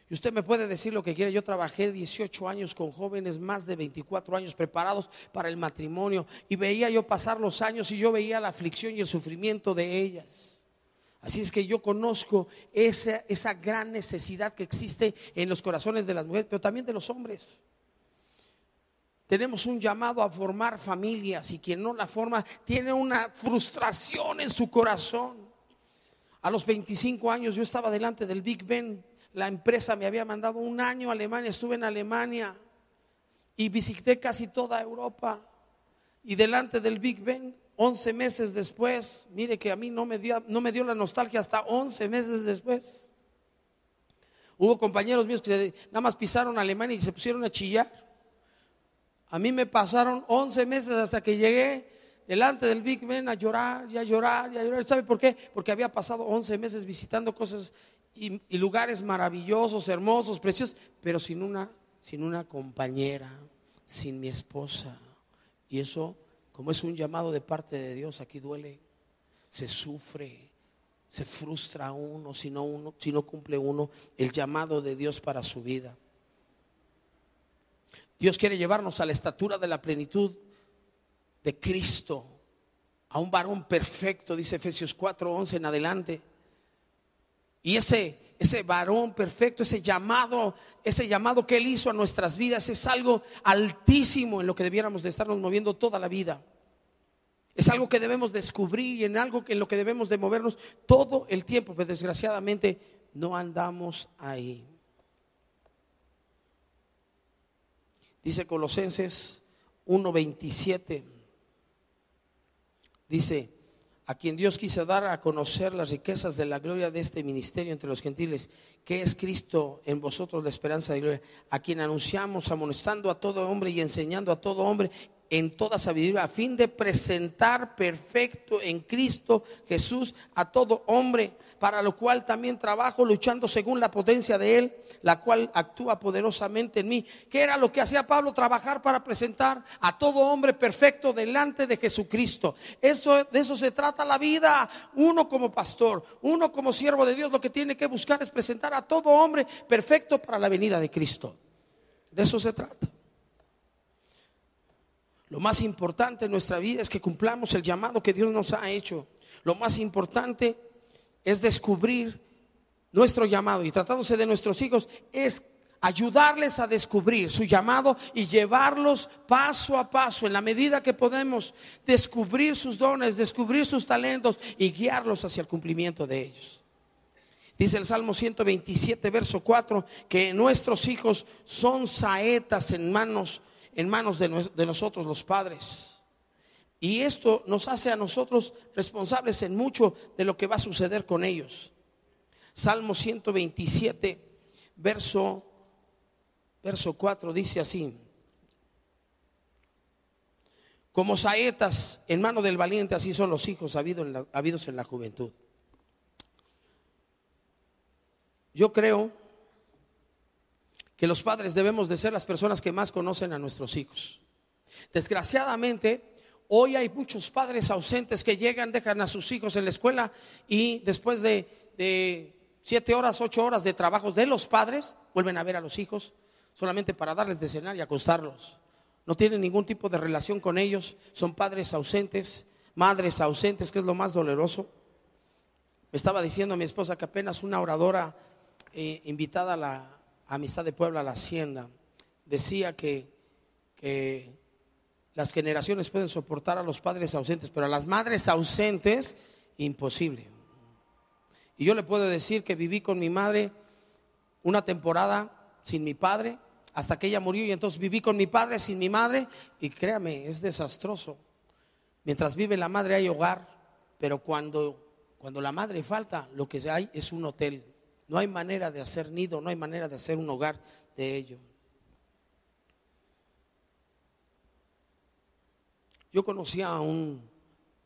Y usted me puede decir lo que quiera. Yo trabajé 18 años con jóvenes, más de 24 años preparados para el matrimonio, y veía yo pasar los años y yo veía la aflicción y el sufrimiento de ellas. Así es que yo conozco esa gran necesidad que existe en los corazones de las mujeres, pero también de los hombres. Tenemos un llamado a formar familias, y quien no la forma tiene una frustración en su corazón. A los 25 años yo estaba delante del Big Ben. La empresa me había mandado un año a Alemania, estuve en Alemania y visité casi toda Europa. Y delante del Big Ben, 11 meses después, mire que a mí no me dio la nostalgia hasta 11 meses después. Hubo compañeros míos que nada más pisaron Alemania y se pusieron a chillar. A mí me pasaron 11 meses hasta que llegué delante del Big Ben a llorar y a llorar y a llorar. ¿Sabe por qué? Porque había pasado 11 meses visitando cosas y lugares maravillosos, hermosos, preciosos, pero sin una compañera, sin mi esposa. Y eso, como es un llamado de parte de Dios, aquí duele, se sufre, se frustra uno si no cumple uno el llamado de Dios para su vida. Dios quiere llevarnos a la estatura de la plenitud de Cristo, a un varón perfecto, dice Efesios 4:11 en adelante. Y ese ese varón perfecto, ese llamado que Él hizo a nuestras vidas es algo altísimo en lo que debiéramos de estarnos moviendo toda la vida. Es algo que debemos descubrir y en algo en lo que debemos de movernos todo el tiempo, pero desgraciadamente no andamos ahí. Dice Colosenses 1:27, dice: a quien Dios quiso dar a conocer las riquezas de la gloria de este ministerio entre los gentiles, que es Cristo en vosotros la esperanza de gloria, a quien anunciamos amonestando a todo hombre y enseñando a todo hombre en toda sabiduría, a fin de presentar perfecto en Cristo Jesús a todo hombre, para lo cual también trabajo luchando según la potencia de Él, la cual actúa poderosamente en mí. ¿Qué era lo que hacía Pablo? Trabajar para presentar a todo hombre perfecto delante de Jesucristo. De eso se trata la vida. Uno como pastor, uno como siervo de Dios, lo que tiene que buscar es presentar a todo hombre perfecto para la venida de Cristo. De eso se trata. Lo más importante en nuestra vida es que cumplamos el llamado que Dios nos ha hecho. Lo más importante es descubrir nuestro llamado, y tratándose de nuestros hijos es ayudarles a descubrir su llamado y llevarlos paso a paso en la medida que podemos, descubrir sus dones, descubrir sus talentos y guiarlos hacia el cumplimiento de ellos. Dice el Salmo 127 verso 4 que nuestros hijos son saetas en manos de nosotros los padres, y esto nos hace a nosotros responsables en mucho de lo que va a suceder con ellos. Salmo 127 verso 4 dice así: como saetas en mano del valiente, así son los hijos habidos en la juventud. Yo creo que los padres debemos de ser las personas que más conocen a nuestros hijos. Desgraciadamente, hoy hay muchos padres ausentes que llegan, dejan a sus hijos en la escuela y después de 7 horas, 8 horas de trabajo de los padres, vuelven a ver a los hijos solamente para darles de cenar y acostarlos. No tienen ningún tipo de relación con ellos. Son padres ausentes, madres ausentes, que es lo más doloroso. Me estaba diciendo mi esposa que apenas una oradora invitada a la Amistad de Puebla, a la Hacienda, decía que las generaciones pueden soportar a los padres ausentes, pero a las madres ausentes, imposible. Y yo le puedo decir que viví con mi madre una temporada sin mi padre, hasta que ella murió, y entonces viví con mi padre sin mi madre, y créame, es desastroso. Mientras vive la madre hay hogar, pero cuando la madre falta, lo que hay es un hotel. No hay manera de hacer nido, no hay manera de hacer un hogar de ello. Yo conocía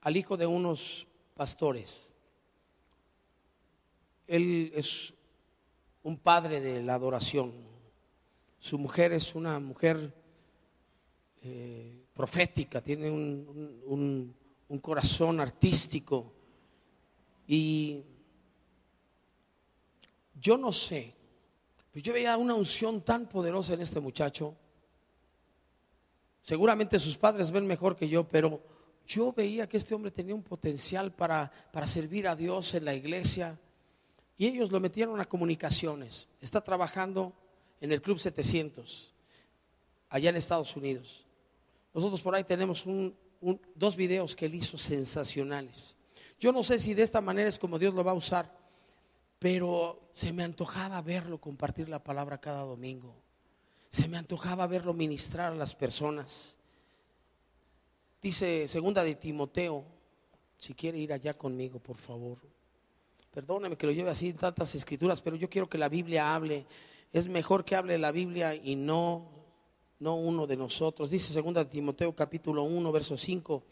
al hijo de unos pastores. Él es un padre de la adoración. Su mujer es una mujer profética, tiene un corazón artístico. Y yo no sé, pero yo veía una unción tan poderosa en este muchacho. Seguramente sus padres ven mejor que yo, pero yo veía que este hombre tenía un potencial para servir a Dios en la iglesia. Y ellos lo metieron a comunicaciones. Está trabajando en el Club 700 allá en Estados Unidos. Nosotros por ahí tenemos 2 videos que él hizo sensacionales. Yo no sé si de esta manera es como Dios lo va a usar, pero se me antojaba verlo compartir la palabra cada domingo. Se me antojaba verlo ministrar a las personas. Dice 2 de Timoteo, si quiere ir allá conmigo, por favor. Perdóname que lo lleve así tantas escrituras, pero yo quiero que la Biblia hable. Es mejor que hable la Biblia y no uno de nosotros. Dice 2 de Timoteo capítulo 1 verso 5.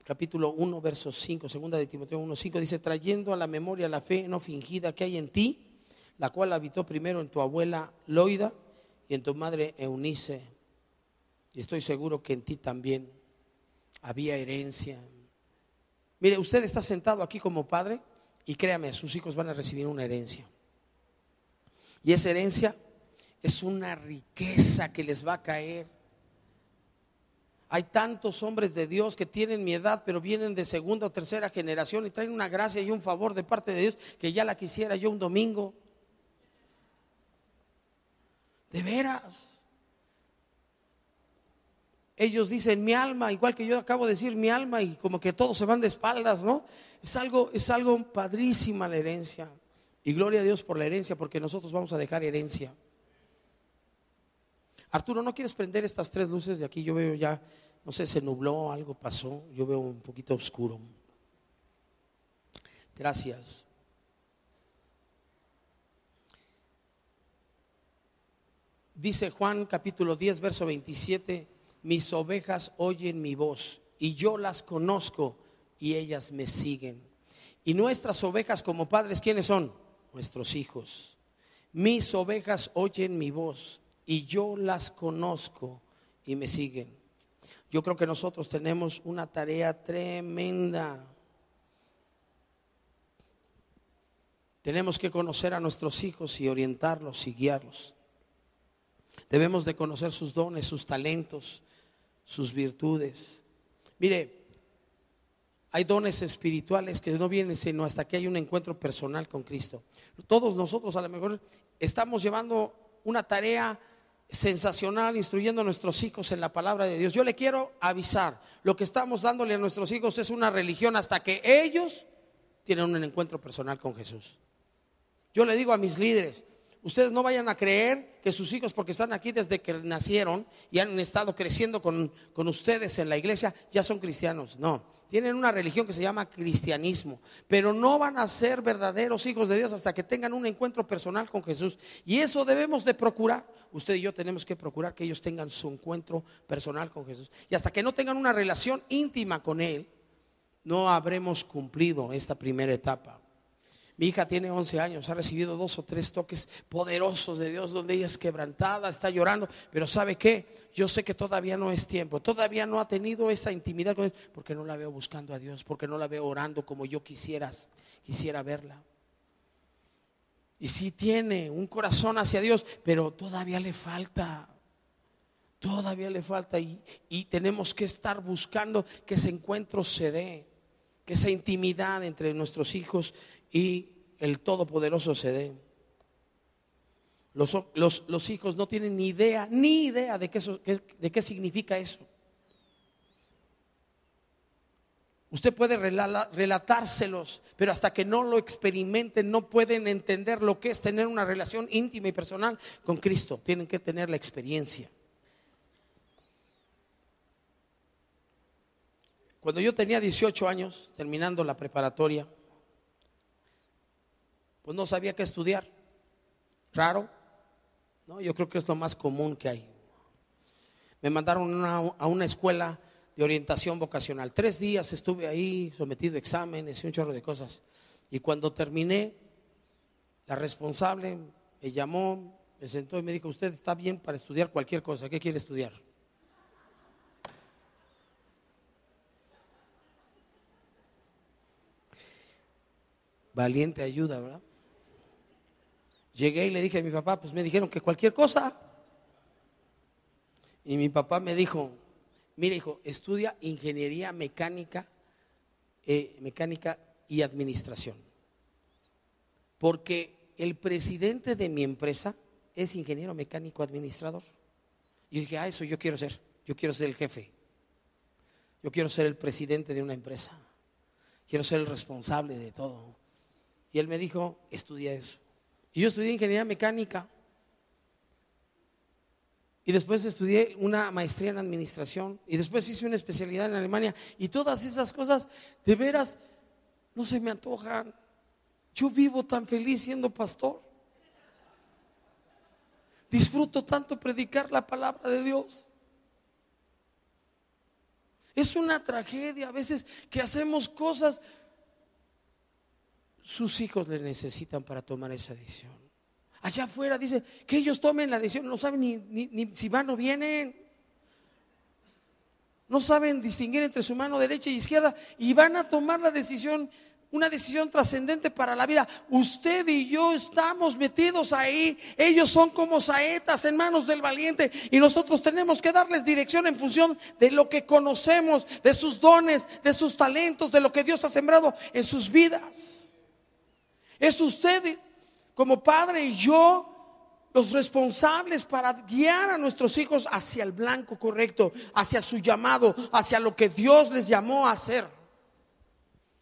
Capítulo 1 verso 5, 2 de Timoteo 1, 5, dice: trayendo a la memoria la fe no fingida que hay en ti, la cual habitó primero en tu abuela Loida y en tu madre Eunice, y estoy seguro que en ti también había herencia. Mire, usted está sentado aquí como padre y créame, sus hijos van a recibir una herencia, y esa herencia es una riqueza que les va a caer. Hay tantos hombres de Dios que tienen mi edad, pero vienen de segunda o tercera generación y traen una gracia y un favor de parte de Dios que ya la quisiera yo un domingo. De veras. Ellos dicen mi alma, igual que yo acabo de decir mi alma, y como que todos se van de espaldas, ¿no? Es algo padrísima la herencia. Y gloria a Dios por la herencia, porque nosotros vamos a dejar herencia. Arturo, ¿no quieres prender estas 3 luces de aquí? Yo veo ya, no sé, se nubló, algo pasó. Yo veo un poquito oscuro. Gracias. Dice Juan capítulo 10, verso 27, mis ovejas oyen mi voz y yo las conozco y ellas me siguen. Y nuestras ovejas como padres, ¿quiénes son? Nuestros hijos. Mis ovejas oyen mi voz y yo las conozco y me siguen. Yo creo que nosotros tenemos una tarea tremenda. Tenemos que conocer a nuestros hijos y orientarlos y guiarlos. Debemos de conocer sus dones, sus talentos, sus virtudes. Mire, hay dones espirituales que no vienen sino hasta que hay un encuentro personal con Cristo. Todos nosotros a lo mejor estamos llevando una tarea sensacional, instruyendo a nuestros hijos en la palabra de Dios. Yo le quiero avisar, lo que estamos dándole a nuestros hijos es una religión hasta que ellos tienen un encuentro personal con Jesús. Yo le digo a mis líderes, ustedes no vayan a creer que sus hijos, porque están aquí desde que nacieron y han estado creciendo con ustedes en la iglesia, ya son cristianos. No, tienen una religión que se llama cristianismo, pero no van a ser verdaderos hijos de Dios hasta que tengan un encuentro personal con Jesús. Y eso debemos de procurar. Usted y yo tenemos que procurar que ellos tengan su encuentro personal con Jesús. Y hasta que no tengan una relación íntima con Él, no habremos cumplido esta primera etapa. Mi hija tiene 11 años, ha recibido 2 o 3 toques poderosos de Dios donde ella es quebrantada, está llorando, pero ¿sabe qué? Yo sé que todavía no es tiempo, todavía no ha tenido esa intimidad con Dios, porque no la veo buscando a Dios, porque no la veo orando como yo quisiera verla. Y sí tiene un corazón hacia Dios, pero todavía le falta. Y tenemos que estar buscando que ese encuentro se dé, que esa intimidad entre nuestros hijos y el Todopoderoso se dé. Los hijos no tienen ni idea de qué significa eso. Usted puede relatárselos, pero hasta que no lo experimenten no pueden entender lo que es tener una relación íntima y personal con Cristo. Tienen que tener la experiencia. Cuando yo tenía 18 años, terminando la preparatoria, pues no sabía qué estudiar. Raro, ¿no? Yo creo que es lo más común que hay. Me mandaron a una escuela de orientación vocacional. 3 días estuve ahí sometido a exámenes y un chorro de cosas. Y cuando terminé, la responsable me llamó, me sentó y me dijo: usted está bien para estudiar cualquier cosa, ¿qué quiere estudiar? Valiente ayuda, ¿verdad? Llegué y le dije a mi papá, pues me dijeron que cualquier cosa. Y mi papá me dijo: mire, hijo, estudia ingeniería mecánica y administración. Porque el presidente de mi empresa es ingeniero mecánico administrador. Y yo dije: eso yo quiero ser. Yo quiero ser el jefe. Yo quiero ser el presidente de una empresa. Quiero ser el responsable de todo. Y él me dijo: estudia eso. Y yo estudié ingeniería mecánica. Y después estudié una maestría en administración. Y después hice una especialidad en Alemania. Y todas esas cosas, de veras, no se me antojan. Yo vivo tan feliz siendo pastor. Disfruto tanto predicar la palabra de Dios. Es una tragedia a veces que hacemos cosas. Sus hijos le necesitan para tomar esa decisión. Allá afuera dice que ellos tomen la decisión, no saben ni si van o vienen. No saben distinguir entre su mano derecha y izquierda y van a tomar la decisión una decisión trascendente para la vida. Usted y yo estamos metidos ahí. Ellos son como saetas en manos del valiente, y nosotros tenemos que darles dirección en función de lo que conocemos, de sus dones, de sus talentos, de lo que Dios ha sembrado en sus vidas. Es usted como padre y yo los responsables para guiar a nuestros hijos hacia el blanco correcto, hacia su llamado, hacia lo que Dios les llamó a hacer.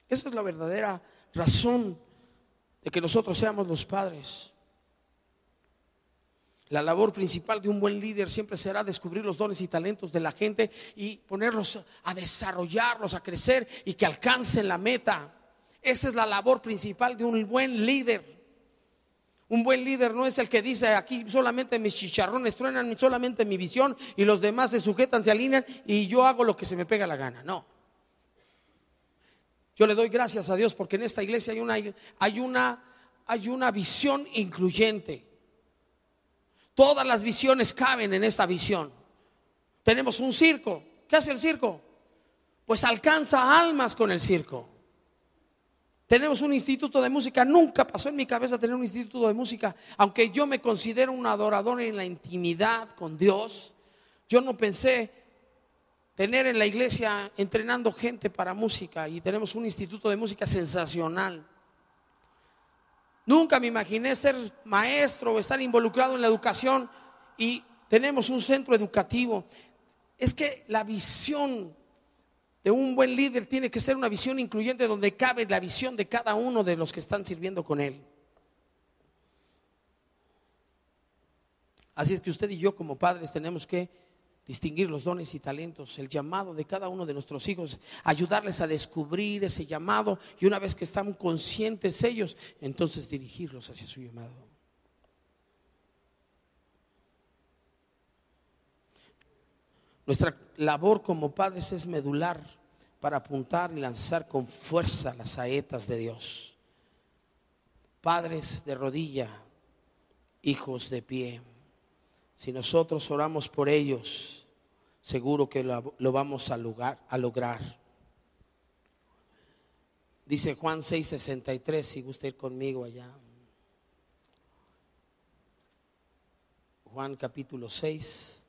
Esa es la verdadera razón de que nosotros seamos los padres. La labor principal de un buen líder siempre será descubrir los dones y talentos de la gente y ponerlos a desarrollarlos, a crecer y que alcancen la meta. Esa es la labor principal de un buen líder. Un buen líder no es el que dice: aquí solamente mis chicharrones truenan, solamente mi visión, y los demás se sujetan, se alinean y yo hago lo que se me pega la gana. No. Yo le doy gracias a Dios porque en esta iglesia hay una visión incluyente. Todas las visiones caben en esta visión. Tenemos un circo. ¿Qué hace el circo? Pues alcanza almas con el circo. Tenemos un instituto de música. Nunca pasó en mi cabeza tener un instituto de música. Aunque yo me considero un adorador en la intimidad con Dios, yo no pensé tener en la iglesia entrenando gente para música. Y tenemos un instituto de música sensacional. Nunca me imaginé ser maestro o estar involucrado en la educación, y tenemos un centro educativo. Es que la visión de un buen líder tiene que ser una visión incluyente, donde cabe la visión de cada uno de los que están sirviendo con él. Así es que usted y yo como padres tenemos que distinguir los dones y talentos, el llamado de cada uno de nuestros hijos, ayudarles a descubrir ese llamado, y una vez que están conscientes ellos, entonces dirigirlos hacia su llamado. Nuestra labor como padres es medular para apuntar y lanzar con fuerza las saetas de Dios. Padres de rodilla, hijos de pie. Si nosotros oramos por ellos, seguro que lo vamos a lograr. Dice Juan 6:63, si gusta ir conmigo allá. Juan capítulo 6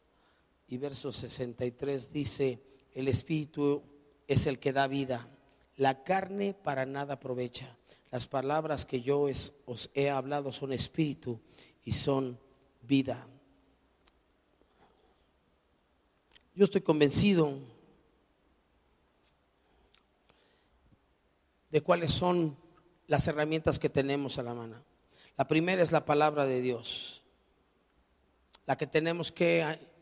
y verso 63 dice: el Espíritu es el que da vida, la carne para nada aprovecha. Las palabras que yo os he hablado son espíritu y son vida. Yo estoy convencido de cuáles son las herramientas que tenemos a la mano. La primera es la palabra de Dios, la que tenemos que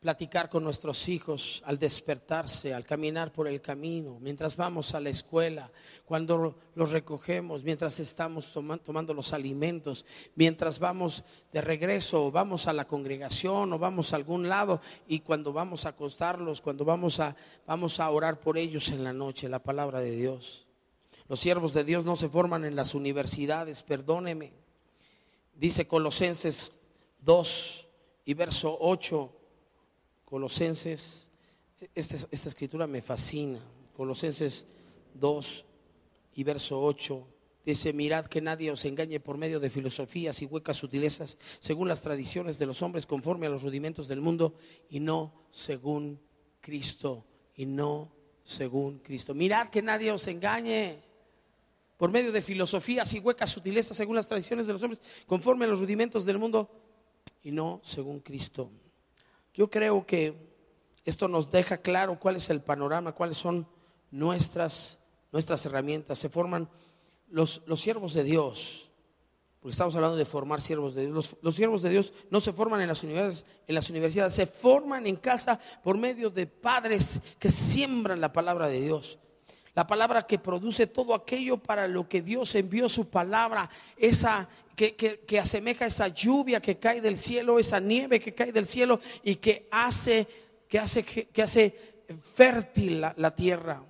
platicar con nuestros hijos al despertarse, al caminar por el camino, mientras vamos a la escuela, cuando los recogemos, mientras estamos tomando los alimentos, mientras vamos de regreso, o vamos a la congregación o vamos a algún lado, y cuando vamos a acostarlos, cuando vamos a orar por ellos en la noche. La palabra de Dios. Los siervos de Dios no se forman en las universidades, perdóneme. Dice Colosenses 2 y verso 8. Colosenses, esta escritura me fascina. Colosenses 2 y verso 8 dice: mirad que nadie os engañe por medio de filosofías y huecas sutilezas, según las tradiciones de los hombres, conforme a los rudimentos del mundo, y no según Cristo. Y no según Cristo. Mirad que nadie os engañe por medio de filosofías y huecas sutilezas, según las tradiciones de los hombres, conforme a los rudimentos del mundo, y no según Cristo. Yo creo que esto nos deja claro cuál es el panorama, cuáles son nuestras herramientas. Se forman los siervos de Dios, porque estamos hablando de formar siervos de Dios. Los siervos de Dios no se forman en las universidades, se forman en casa por medio de padres que siembran la palabra de Dios. La palabra que produce todo aquello para lo que Dios envió su palabra, esa que asemeja esa lluvia que cae del cielo, esa nieve que cae del cielo y que hace fértil la tierra.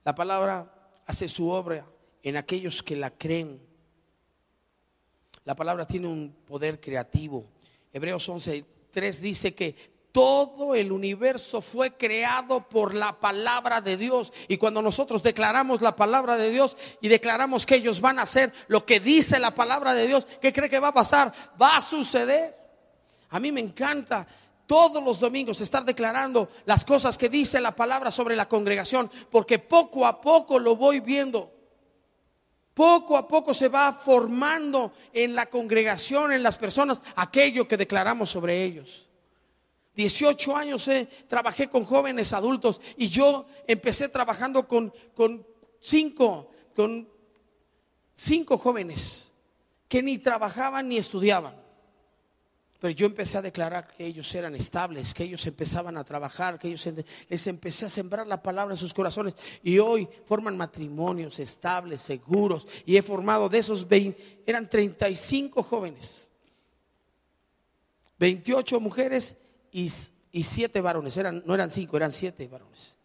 La palabra hace su obra en aquellos que la creen. La palabra tiene un poder creativo. Hebreos 11:3 dice que Todo el universo fue creado por la palabra de Dios. Y cuando nosotros declaramos la palabra de Dios y declaramos que ellos van a hacer lo que dice la palabra de Dios, ¿qué cree que va a pasar? Va a suceder. A mí me encanta todos los domingos estar declarando las cosas que dice la palabra sobre la congregación, porque poco a poco lo voy viendo. Poco a poco se va formando en la congregación, en las personas, aquello que declaramos sobre ellos. 18 años trabajé con jóvenes adultos y yo empecé trabajando con cinco jóvenes que ni trabajaban ni estudiaban. Pero yo empecé a declarar que ellos eran estables, que ellos empezaban a trabajar, que les empecé a sembrar la palabra en sus corazones. Y hoy forman matrimonios estables, seguros. Y he formado de esos 20, eran 35 jóvenes, 28 mujeres y 7 varones. No eran 5, eran 7 varones.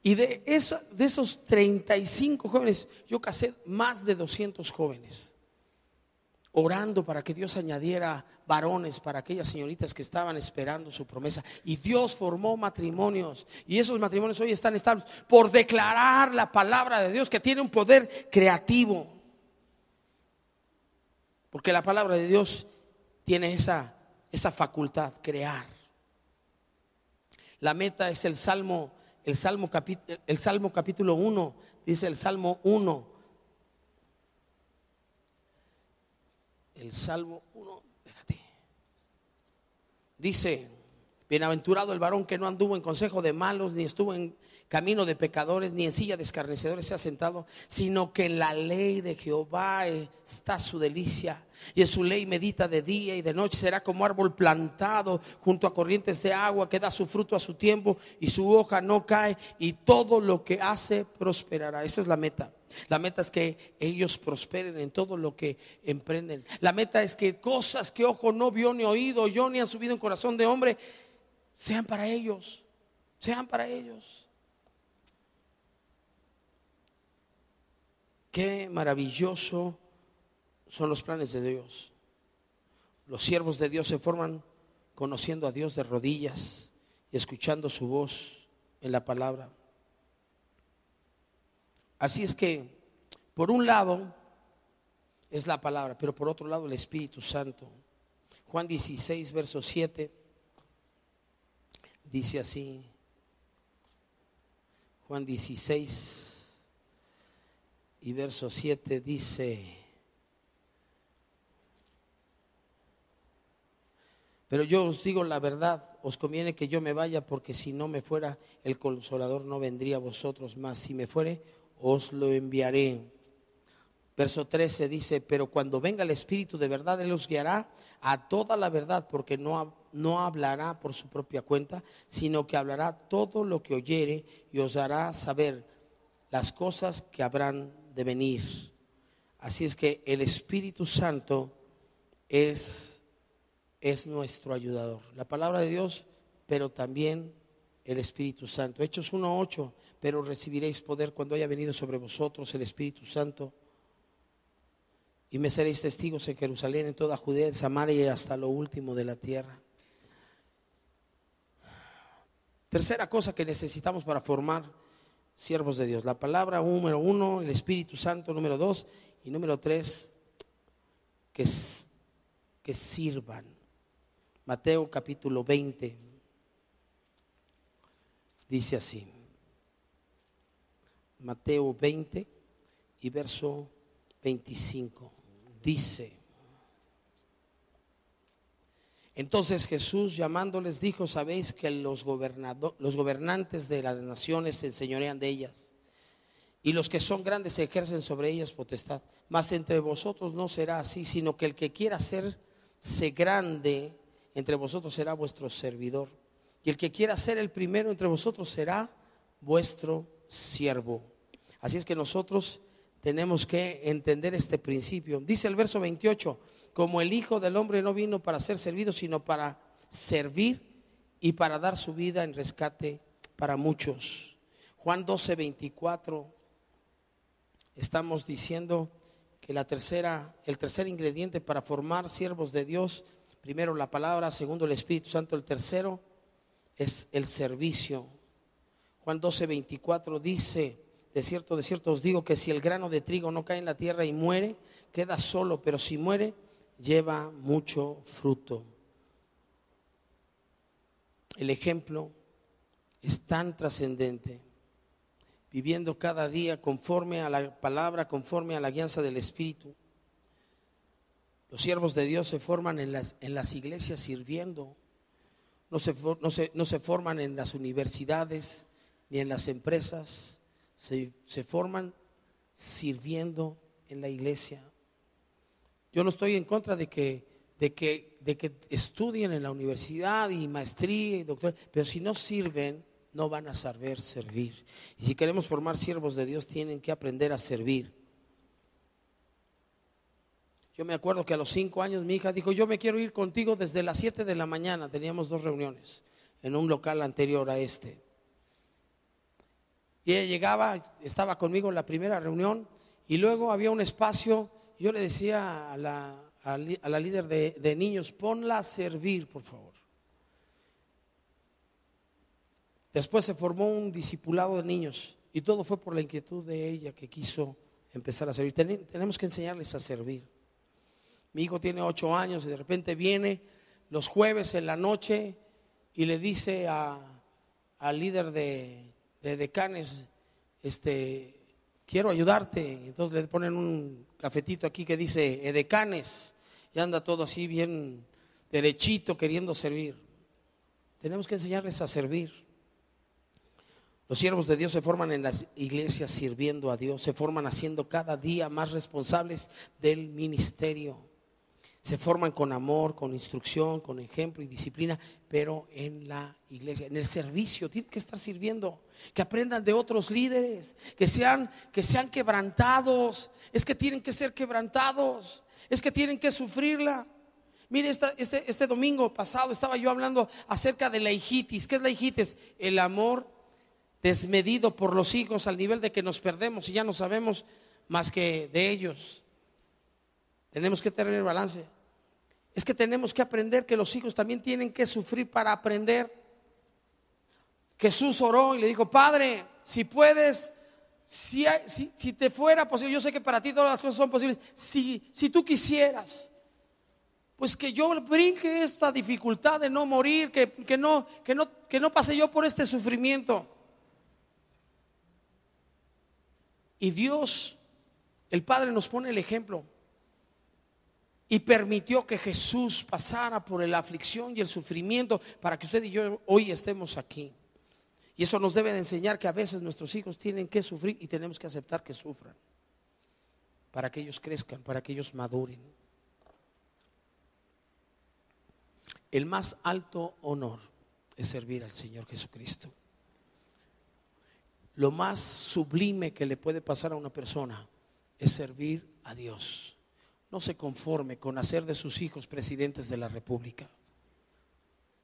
Y de esos 35 jóvenes, yo casé más de 200 jóvenes, orando para que Dios añadiera varones para aquellas señoritas que estaban esperando su promesa. Y Dios formó matrimonios, y esos matrimonios hoy están estables por declarar la palabra de Dios, que tiene un poder creativo. Porque la palabra de Dios tiene esa facultad, crear. La meta es el Salmo capítulo 1, dice el Salmo 1. El Salmo 1, déjate. Dice: bienaventurado el varón que no anduvo en consejo de malos, ni estuvo en camino de pecadores, ni en silla de escarnecedores se ha sentado, sino que en la ley de Jehová está su delicia, y en su ley medita de día y de noche. Será como árbol plantado junto a corrientes de agua, que da su fruto a su tiempo y su hoja no cae, y todo lo que hace prosperará. Esa es la meta. La meta es que ellos prosperen en todo lo que emprenden. La meta es que cosas que ojo no vio, ni oído oyó, ni han subido en corazón de hombre, sean para ellos. Sean para ellos. Qué maravilloso son los planes de Dios. Los siervos de Dios se forman conociendo a Dios de rodillas y escuchando su voz en la palabra. Así es que, por un lado es la palabra, pero por otro lado el Espíritu Santo. Juan 16, verso 7, dice así. Juan 16 y verso 7 dice: pero yo os digo la verdad, os conviene que yo me vaya, porque si no me fuera, el Consolador no vendría a vosotros, mas si me fuere, os lo enviaré. Verso 13 dice: pero cuando venga el Espíritu de verdad, Él os guiará a toda la verdad, porque no hablará por su propia cuenta, sino que hablará todo lo que oyere, y os hará saber las cosas que habrán de venir. Así es que el Espíritu Santo es nuestro ayudador. La palabra de Dios, pero también el Espíritu Santo. Hechos 1:8: pero recibiréis poder cuando haya venido sobre vosotros el Espíritu Santo, y me seréis testigos en Jerusalén, en toda Judea, en Samaria y hasta lo último de la tierra. Tercera cosa que necesitamos para formar siervos de Dios: la palabra, número 1, el Espíritu Santo, número 2, y número 3, que sirvan. Mateo capítulo 20 dice así. Mateo 20 y verso 25 dice: entonces Jesús, llamándoles, dijo: sabéis que los gobernantes de las naciones se enseñorean de ellas, y los que son grandes ejercen sobre ellas potestad. Mas entre vosotros no será así, sino que el que quiera hacerse grande entre vosotros será vuestro servidor, y el que quiera ser el primero entre vosotros será vuestro siervo. Así es que nosotros tenemos que entender este principio. Dice el verso 28: como el Hijo del Hombre no vino para ser servido, sino para servir y para dar su vida en rescate para muchos. Juan 12:24, estamos diciendo que el tercer ingrediente para formar siervos de Dios: primero la palabra, segundo el Espíritu Santo, el tercero es el servicio. Juan 12:24 dice: de cierto os digo que si el grano de trigo no cae en la tierra y muere, queda solo, pero si muere, lleva mucho fruto. El ejemplo es tan trascendente, viviendo cada día conforme a la palabra, conforme a la guianza del Espíritu. Los siervos de Dios se forman en las iglesias sirviendo, no se forman en las universidades ni en las empresas, se forman sirviendo en la iglesia. Yo no estoy en contra de que estudien en la universidad y maestría y doctorado, pero si no sirven, no van a saber servir. Y si queremos formar siervos de Dios, tienen que aprender a servir. Yo me acuerdo que a los 5 años mi hija dijo: yo me quiero ir contigo desde las 7 de la mañana. Teníamos 2 reuniones en un local anterior a este. Y ella llegaba, estaba conmigo en la primera reunión, y luego había un espacio. Yo le decía a la líder de niños: ponla a servir, por favor. Después se formó un discipulado de niños, y todo fue por la inquietud de ella, que quiso empezar a servir. Tenemos que enseñarles a servir. Mi hijo tiene 8 años y de repente viene los jueves en la noche y le dice al líder de decanes: quiero ayudarte. Entonces le ponen un cafetito aquí que dice edecanes, y anda todo así bien derechito queriendo servir. Tenemos que enseñarles a servir. Los siervos de Dios se forman en las iglesias sirviendo a Dios, se forman haciendo cada día más responsables del ministerio. Se forman con amor, con instrucción, con ejemplo y disciplina, pero en la iglesia, en el servicio, tienen que estar sirviendo. Que aprendan de otros líderes, que sean quebrantados. Es que tienen que ser quebrantados, es que tienen que sufrirla. Mire, este domingo pasado estaba yo hablando acerca de la hijitis. ¿Qué es la hijitis? El amor desmedido por los hijos, al nivel de que nos perdemos y ya no sabemos más que de ellos. Tenemos que tener balance. Es que tenemos que aprender que los hijos también tienen que sufrir para aprender. Jesús oró y le dijo: Padre, si puedes, si te fuera posible, yo sé que para ti todas las cosas son posibles, si tú quisieras, pues que yo brinque esta dificultad de no morir, que no pase yo por este sufrimiento. Y Dios, el Padre, nos pone el ejemplo y permitió que Jesús pasara por la aflicción y el sufrimiento para que usted y yo hoy estemos aquí. Y eso nos debe de enseñar que a veces nuestros hijos tienen que sufrir y tenemos que aceptar que sufran para que ellos crezcan, para que ellos maduren. El más alto honor es servir al Señor Jesucristo. Lo más sublime que le puede pasar a una persona es servir a Dios. No se conforme con hacer de sus hijos presidentes de la República.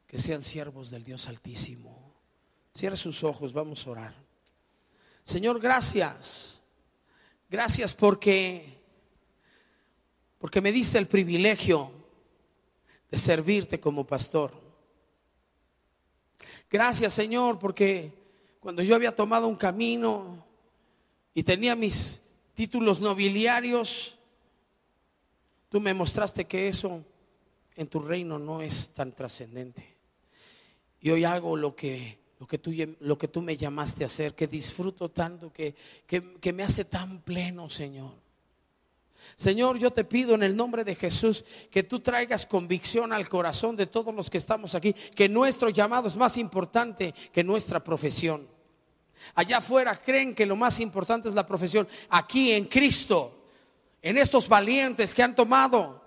Que sean siervos del Dios Altísimo. Cierre sus ojos, vamos a orar. Señor, gracias. Gracias porque me diste el privilegio de servirte como pastor. Gracias, Señor, porque cuando yo había tomado un camino y tenía mis títulos nobiliarios, tú me mostraste que eso en tu reino no es tan trascendente. Y hoy hago lo que tú me llamaste a hacer, que disfruto tanto, que me hace tan pleno, Señor. Señor, yo te pido en el nombre de Jesús que tú traigas convicción al corazón de todos los que estamos aquí, que nuestro llamado es más importante que nuestra profesión. Allá afuera creen que lo más importante es la profesión. Aquí en Cristo, en estos valientes que han tomado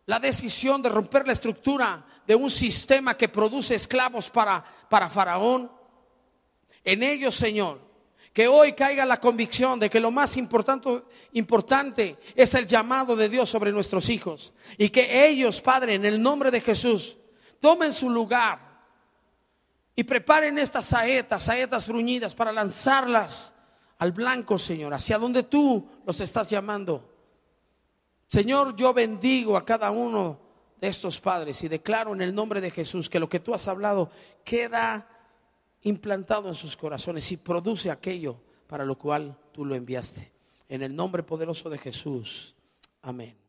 la decisión de romper la estructura de un sistema que produce esclavos para Faraón, en ellos, Señor, que hoy caiga la convicción de que lo más importante es el llamado de Dios sobre nuestros hijos, y que ellos, Padre, en el nombre de Jesús, tomen su lugar y preparen estas saetas bruñidas para lanzarlas al blanco, Señor, hacia donde tú los estás llamando. Señor, yo bendigo a cada uno de estos padres y declaro en el nombre de Jesús que lo que tú has hablado queda implantado en sus corazones y produce aquello para lo cual tú lo enviaste. En el nombre poderoso de Jesús. Amén.